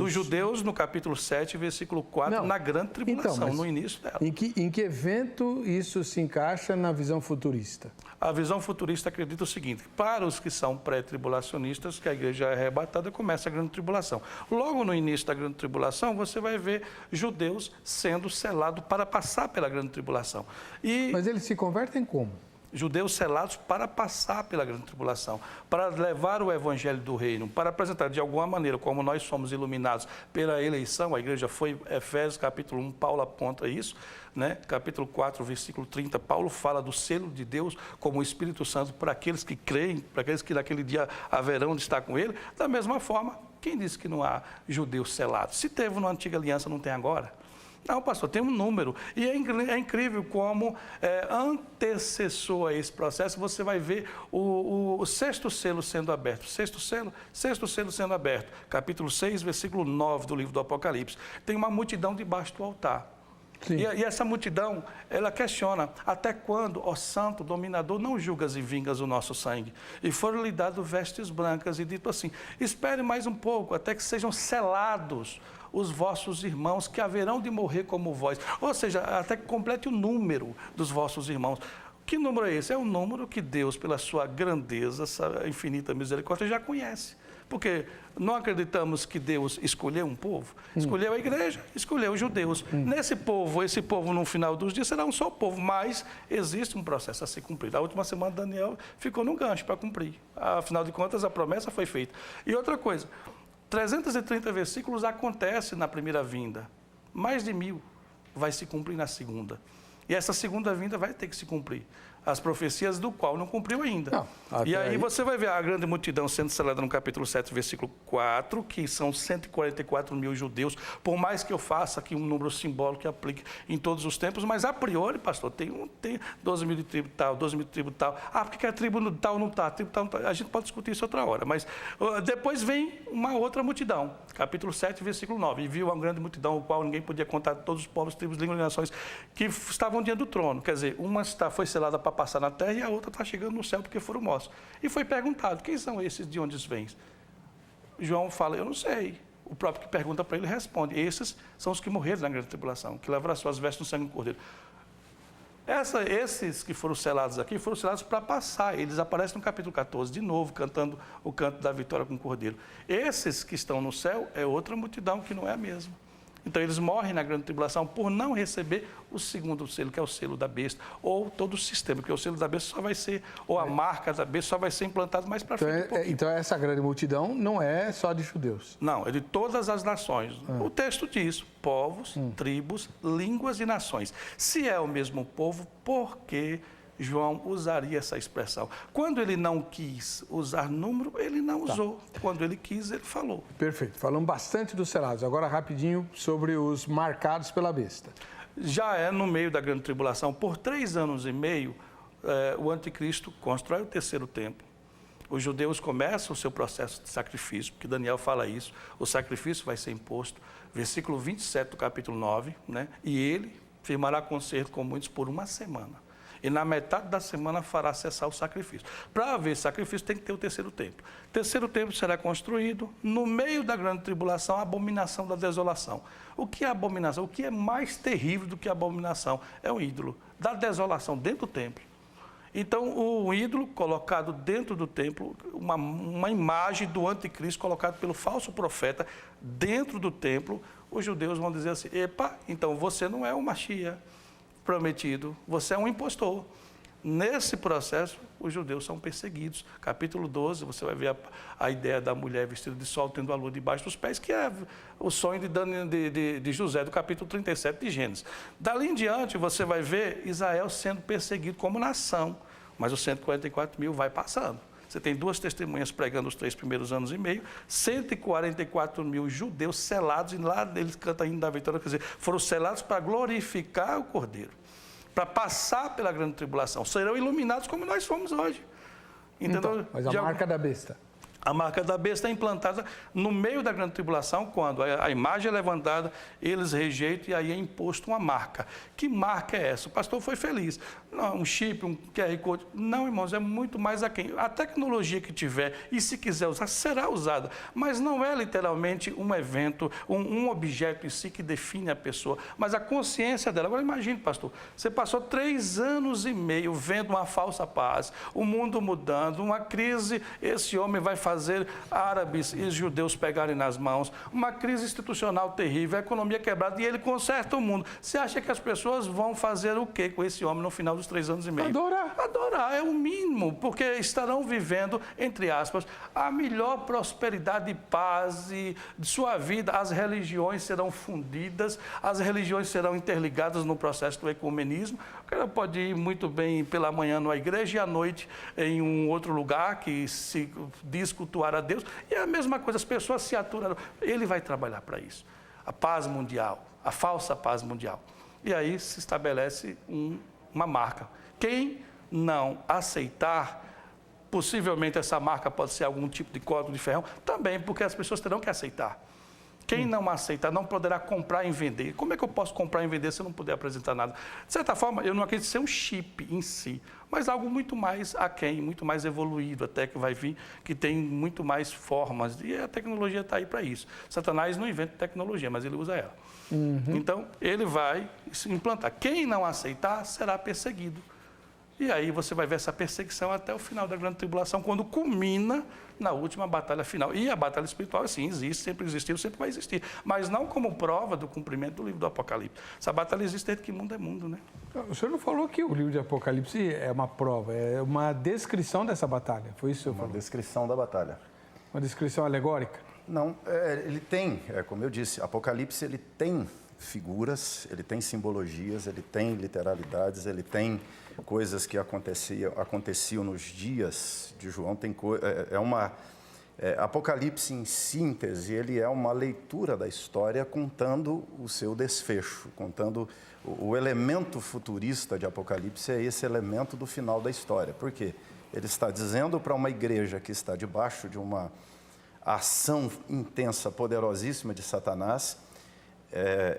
judeus, no capítulo 7, versículo 4, não, na grande tribulação, então, no início dela.
Em que evento isso se encaixa na visão futurista?
A visão futurista acredita o seguinte, para os que são pré-tribulacionistas, que a igreja é arrebatada, começa a grande tribulação. Logo no início da grande tribulação, você vai ver judeus sendo selados para passar pela grande tribulação.
Mas eles se convertem como?
judeus selados para passar pela grande tribulação, para levar o evangelho do reino, para apresentar de alguma maneira, como nós somos iluminados pela eleição, a igreja foi, Efésios capítulo 1, Paulo aponta isso, né? Capítulo 4, versículo 30, Paulo fala do selo de Deus como o Espírito Santo para aqueles que creem, para aqueles que naquele dia haverão de estar com ele. Da mesma forma, quem disse que não há judeus selados? Se teve na antiga aliança, não tem agora? Não, pastor, tem um número. E é incrível como antecessor a esse processo, você vai ver o sexto selo sendo aberto. Sexto selo sendo aberto. Capítulo 6, versículo 9 do livro do Apocalipse. Tem uma multidão debaixo do altar. E essa multidão, ela questiona, até quando, ó santo dominador, não julgas e vingas o nosso sangue? E foram-lhe dadas vestes brancas e dito assim, espere mais um pouco, até que sejam selados os vossos irmãos que haverão de morrer como vós. Ou seja, até que complete o número dos vossos irmãos. Que número é esse? É um número que Deus, pela sua grandeza, essa infinita misericórdia, já conhece. Porque não acreditamos que Deus escolheu um povo, escolheu a igreja, escolheu os judeus. Nesse povo, esse povo no final dos dias será um só povo, mas existe um processo a ser cumprido. A última semana Daniel ficou no gancho para cumprir. Afinal de contas, a promessa foi feita. E outra coisa, 330 versículos acontece na primeira vinda, mais de 1000 vai se cumprir na segunda. E essa segunda vinda vai ter que se cumprir. As profecias do qual não cumpriu ainda.
Não,
e aí você vai ver a grande multidão sendo selada no capítulo 7, versículo 4, que são 144 mil judeus, por mais que eu faça aqui um número simbólico que aplique em todos os tempos, mas a priori, pastor, tem 12 mil de tribo tal, 12 mil de tribo tal. Ah, porque a tribo tal não está, a tribo tal não está. A gente pode discutir isso outra hora, mas depois vem uma outra multidão, capítulo 7, versículo 9, e viu uma grande multidão, o qual ninguém podia contar, todos os povos, tribos, línguas e nações, que estavam diante do trono. Quer dizer, uma foi selada para passar na terra e a outra está chegando no céu porque foram mortos. E foi perguntado, quem são esses, de onde vêm? João fala, eu não sei. O próprio que pergunta para ele responde, esses são os que morreram na grande tribulação, que lavaram as suas vestes no sangue do cordeiro. Esses que foram selados aqui, foram selados para passar. Eles aparecem no capítulo 14, de novo, cantando o canto da vitória com o cordeiro. Esses que estão no céu é outra multidão que não é a mesma. Então, eles morrem na grande tribulação por não receber o segundo selo, que é o selo da besta, ou todo o sistema, porque o selo da besta só vai ser, ou a marca da besta só vai ser implantada mais para frente.
Então, essa grande multidão não é só de judeus.
Não, é de todas as nações. O texto diz, povos, tribos, línguas e nações. Se é o mesmo povo, por que João usaria essa expressão? Quando ele não quis usar número, ele não usou. Quando ele quis, ele falou.
Perfeito. Falamos bastante dos selados. Agora, rapidinho, sobre os marcados pela besta.
Já é no meio da grande tribulação. Por 3 anos e meio, o anticristo constrói o terceiro templo. Os judeus começam o seu processo de sacrifício, porque Daniel fala isso. O sacrifício vai ser imposto. Versículo 27 do capítulo 9, né? E ele firmará concerto com muitos por 1 semana. E na metade da semana fará cessar o sacrifício. Para haver sacrifício tem que ter o terceiro templo. O terceiro templo será construído no meio da grande tribulação, a abominação da desolação. O que é abominação? O que é mais terrível do que a abominação? É o ídolo da desolação dentro do templo. Então, o ídolo colocado dentro do templo, uma imagem do anticristo colocado pelo falso profeta dentro do templo, os judeus vão dizer assim, epa, então você não é o Mashiach prometido, você é um impostor. Nesse processo, os judeus são perseguidos. Capítulo 12, você vai ver a ideia da mulher vestida de sol, tendo a lua debaixo dos pés, que é o sonho de José, do capítulo 37 de Gênesis. Dali em diante, você vai ver Israel sendo perseguido como nação, mas os 144 mil vai passando. Você tem 2 testemunhas pregando os 3 primeiros anos e meio, 144 mil judeus selados, e lá eles cantam ainda da vitória, quer dizer, foram selados para glorificar o Cordeiro, para passar pela grande tribulação. Serão iluminados como nós fomos hoje. Entendeu?
Então, mas a marca da besta.
A marca da besta é implantada no meio da grande tribulação, quando a imagem é levantada, eles rejeitam e aí é imposto uma marca. Que marca é essa? O pastor foi feliz. Não, um chip, um QR Code. Não, irmãos, é muito mais aquém. A tecnologia que tiver, e se quiser usar, será usada. Mas não é literalmente um evento, um objeto em si que define a pessoa, mas a consciência dela. Agora imagine, pastor, você passou 3 anos e meio vendo uma falsa paz, o mundo mudando, uma crise, esse homem vai fazer fazer árabes e judeus pegarem nas mãos, uma crise institucional terrível, a economia quebrada, e ele conserta o mundo. Você acha que as pessoas vão fazer o quê com esse homem no final dos 3 anos e meio?
Adorar.
Adorar, é o mínimo, porque estarão vivendo, entre aspas, a melhor prosperidade e paz de sua vida. As religiões serão fundidas, as religiões serão interligadas no processo do ecumenismo. O cara pode ir muito bem pela manhã numa igreja e à noite em um outro lugar que se diz cultuar a Deus. E é a mesma coisa, as pessoas se aturam. Ele vai trabalhar para isso. A paz mundial, a falsa paz mundial. E aí se estabelece uma marca. Quem não aceitar, possivelmente essa marca pode ser algum tipo de código de ferrão, também porque as pessoas terão que aceitar. Quem não aceitar não poderá comprar e vender. Como é que eu posso comprar e vender se eu não puder apresentar nada? De certa forma, eu não acredito ser um chip em si, mas algo muito mais aquém, muito mais evoluído até que vai vir, que tem muito mais formas. E a tecnologia está aí para isso. Satanás não inventa tecnologia, mas ele usa ela. Então, ele vai se implantar. Quem não aceitar será perseguido. E aí você vai ver essa perseguição até o final da grande tribulação, quando culmina na última batalha final. E a batalha espiritual, sim, existe, sempre existiu, sempre vai existir. Mas não como prova do cumprimento do livro do Apocalipse. Essa batalha existe desde que mundo é mundo, né?
O senhor não falou que o livro de Apocalipse é uma prova, é uma descrição dessa batalha. Foi isso que o senhor falou?
Uma descrição da batalha.
Uma descrição alegórica?
Não, ele tem, como eu disse, Apocalipse ele tem figuras, ele tem simbologias, ele tem literalidades, ele tem coisas que aconteciam nos dias de João. Apocalipse, em síntese, ele é uma leitura da história contando o seu desfecho, contando o elemento futurista de Apocalipse, é esse elemento do final da história. Por quê? Ele está dizendo para uma igreja que está debaixo de uma ação intensa, poderosíssima de Satanás.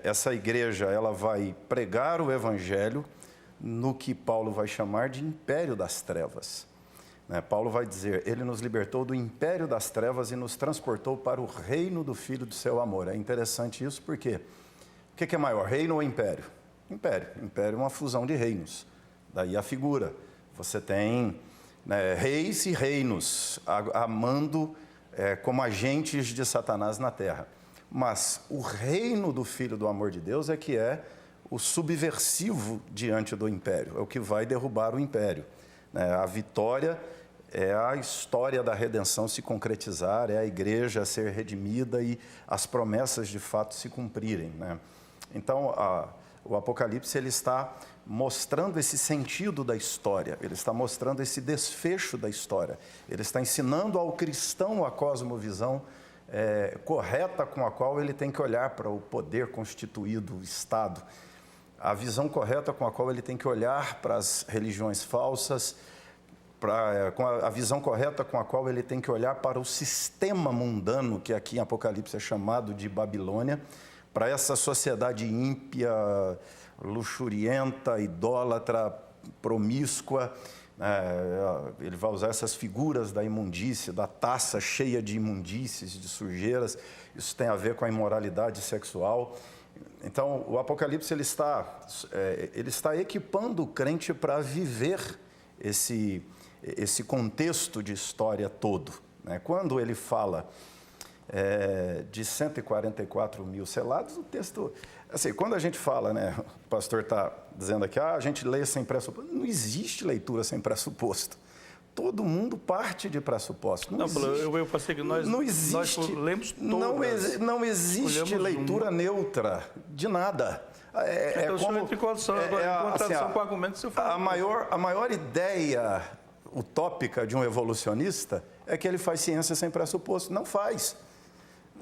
Essa igreja ela vai pregar o evangelho no que Paulo vai chamar de império das trevas. Paulo vai dizer, ele nos libertou do império das trevas e nos transportou para o reino do Filho do seu amor. É interessante isso porque o que é maior, reino ou império? Império. Império é uma fusão de reinos. Daí a figura. Você tem reis e reinos amando como agentes de Satanás na terra. Mas o reino do Filho do amor de Deus é que é o subversivo diante do império, é o que vai derrubar o império. A vitória é a história da redenção se concretizar, é a igreja ser redimida e as promessas de fato se cumprirem. Então, o Apocalipse ele está mostrando esse sentido da história, ele está mostrando esse desfecho da história, ele está ensinando ao cristão a cosmovisão correta com a qual ele tem que olhar para o poder constituído, o Estado, a visão correta com a qual ele tem que olhar para as religiões falsas, a visão correta com a qual ele tem que olhar para o sistema mundano, que aqui em Apocalipse é chamado de Babilônia, para essa sociedade ímpia, luxurienta, idólatra, promíscua. Ele vai usar essas figuras da imundície, da taça cheia de imundícies, de sujeiras. Isso tem a ver com a imoralidade sexual. Então, o Apocalipse ele está equipando o crente para viver esse contexto de história todo. Quando ele fala de 144 mil selados, o texto... Assim, quando a gente fala, o pastor está dizendo aqui, a gente lê sem pressuposto. Não existe leitura sem pressuposto. Todo mundo parte de pressuposto.
Eu passei que nós lemos todas.
Não existe leitura neutra de nada.
Então, como, em contradição com o argumento que você falou.
A maior ideia utópica de um evolucionista é que ele faz ciência sem pressuposto. Não faz.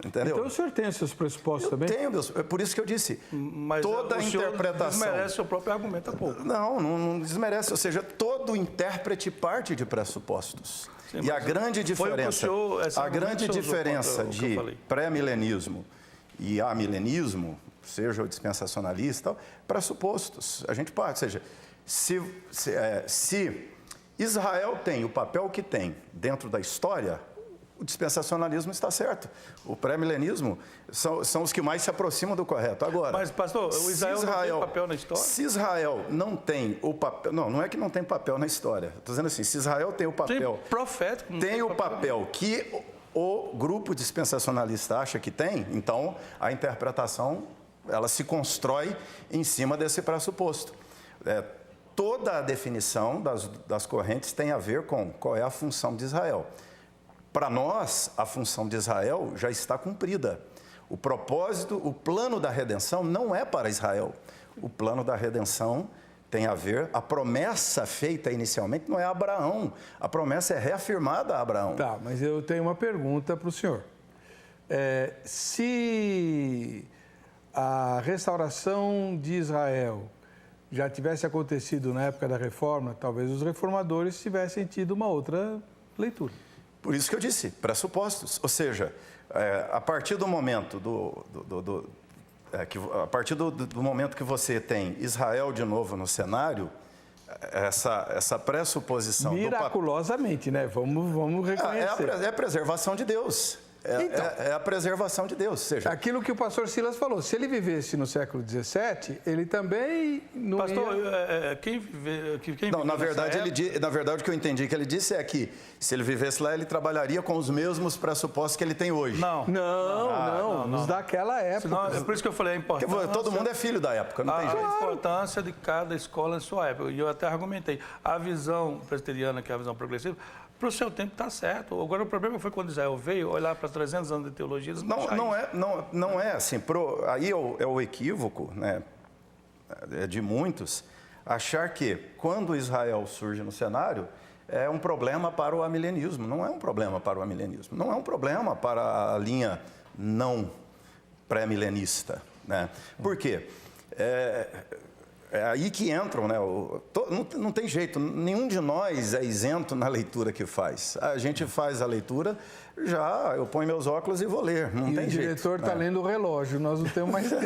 Entendeu?
Então o senhor tem esses pressupostos também?
Tenho, é por isso que eu disse.
Mas
toda a interpretação
desmerece o próprio argumento há pouco.
Não desmerece. Ou seja, todo intérprete parte de pressupostos. Sim, e a grande diferença, de pré-milenismo e amilenismo, seja o dispensacionalista, pressupostos. A gente parte. Ou seja, se Israel tem o papel que tem dentro da história, o dispensacionalismo está certo. O pré-milenismo são os que mais se aproximam do correto. Agora,
mas, pastor, o Israel não tem papel na história?
Se Israel não tem o papel... Não é que não tem papel na história. Estou dizendo assim, se Israel tem o papel...
Tem profético.
Tem o papel que o grupo dispensacionalista acha que tem, então a interpretação ela se constrói em cima desse pressuposto. Toda a definição das correntes tem a ver com qual é a função de Israel. Para nós, a função de Israel já está cumprida. O propósito, o plano da redenção não é para Israel. O plano da redenção tem a ver, a promessa feita inicialmente não é a Abraão. A promessa é reafirmada a Abraão.
Tá, mas eu tenho uma pergunta para o senhor. Se a restauração de Israel já tivesse acontecido na época da reforma, talvez os reformadores tivessem tido uma outra leitura.
Por isso que eu disse, pressupostos. Ou seja, a partir do momento a partir do momento que você tem Israel de novo no cenário, essa pressuposição...
Miraculosamente, né? Vamos reconhecer.
É a preservação de Deus. É a preservação de Deus. Ou seja,
aquilo que o pastor Silas falou, se ele vivesse no século XVII, ele também não
pastor,
ia...
na verdade, o que eu entendi que ele disse é que se ele vivesse lá, ele trabalharia com os mesmos pressupostos que ele tem hoje.
Não, nos daquela época.
Senão, é por isso que eu falei a importância...
Porque todo mundo é filho da época, não tem jeito.
A importância de cada escola em sua época. E eu até argumentei. A visão presbiteriana, que é a visão progressiva, para o seu tempo está certo. Agora, o problema foi quando Israel veio olhar para 300 anos de teologia.
Não é assim. Aí é o equívoco, né, de muitos, achar que quando Israel surge no cenário, é um problema para o amilenismo. Não é um problema para o amilenismo. Não é um problema para a linha não pré-milenista, né? Por quê? É aí que entram, né? Não tem jeito, nenhum de nós é isento na leitura que faz. A gente faz a leitura, eu ponho meus óculos e vou ler, não tem jeito.
O diretor está lendo o relógio, nós não temos mais tempo.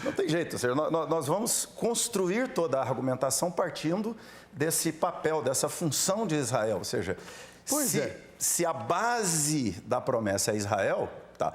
Não tem jeito, ou seja, nós vamos construir toda a argumentação partindo desse papel, dessa função de Israel. Ou seja, se a base da promessa é Israel, tá?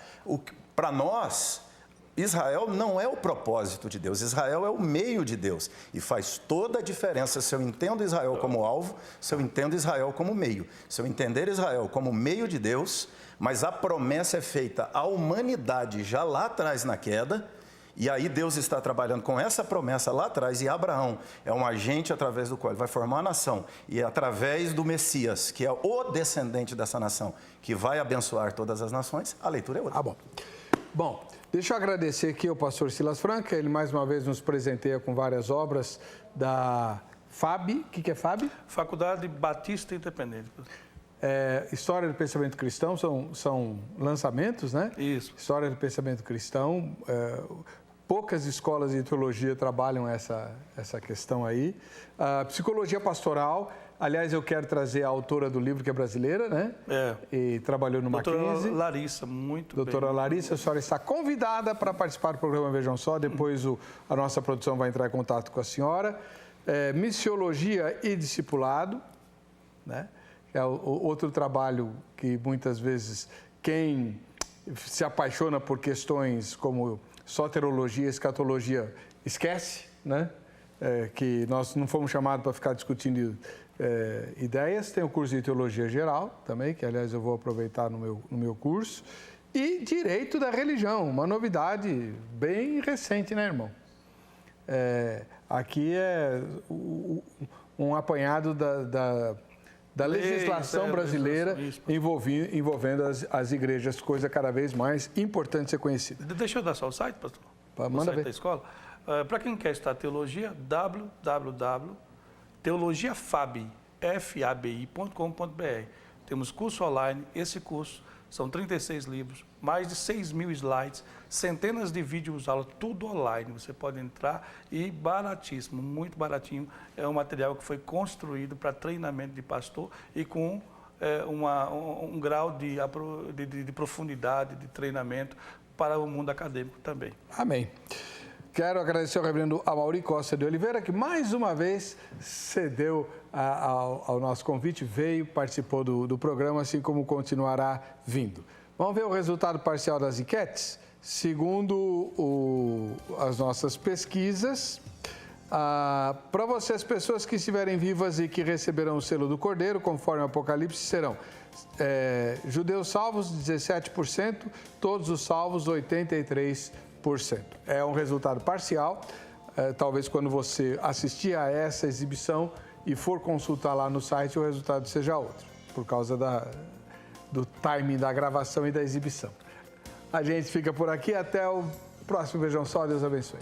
Para nós... Israel não é o propósito de Deus, Israel é o meio de Deus. E faz toda a diferença se eu entendo Israel como alvo, se eu entendo Israel como meio. Se eu entender Israel como meio de Deus, mas a promessa é feita à humanidade já lá atrás na queda, e aí Deus está trabalhando com essa promessa lá atrás, e Abraão é um agente através do qual ele vai formar a nação, e através do Messias, que é o descendente dessa nação, que vai abençoar todas as nações, a leitura é outra.
Bom, deixa eu agradecer aqui ao pastor Silas Franca, ele mais uma vez nos presenteia com várias obras da FAB. O que é FAB?
Faculdade Batista Independente.
História do Pensamento Cristão, são lançamentos, né?
Isso.
História do Pensamento Cristão, poucas escolas de teologia trabalham essa questão aí. Psicologia Pastoral, aliás, eu quero trazer a autora do livro, que é brasileira, né? E trabalhou no Mackenzie.
Doutora Larissa, muito bem.
Doutora Larissa, a senhora está convidada para participar do programa Vejam Só, depois a nossa produção vai entrar em contato com a senhora. Missiologia e Discipulado, né? É outro trabalho que muitas vezes quem se apaixona por questões como soteriologia, escatologia, esquece, né? Que nós não fomos chamados para ficar discutindo ideias. Tem o curso de Teologia Geral também, que aliás eu vou aproveitar no meu curso. E Direito da Religião, uma novidade bem recente, né, irmão? Aqui é um apanhado da legislação brasileira envolvendo as igrejas, coisa cada vez mais importante ser conhecida.
Deixa eu dar só o site, pastor?
Manda
site
ver.
da escola. Para quem quer estudar teologia, www.teologiafabi.com.br. Temos curso online, esse curso são 36 livros, mais de 6.000 slides, centenas de vídeos aula, tudo online. Você pode entrar e baratíssimo, muito baratinho. É um material que foi construído para treinamento de pastor e com um grau de profundidade, de treinamento para o mundo acadêmico também.
Amém. Quero agradecer ao reverendo Amaury Costa de Oliveira, que mais uma vez cedeu ao nosso convite, veio, participou do programa, assim como continuará vindo. Vamos ver o resultado parcial das enquetes? Segundo as nossas pesquisas, para você, as pessoas que estiverem vivas e que receberão o selo do Cordeiro, conforme o Apocalipse, serão judeus salvos, 17%, todos os salvos, 83%. É um resultado parcial. Talvez quando você assistir a essa exibição e for consultar lá no site, o resultado seja outro, por causa do timing da gravação e da exibição. A gente fica por aqui. Até o próximo Vejam Só. Deus abençoe.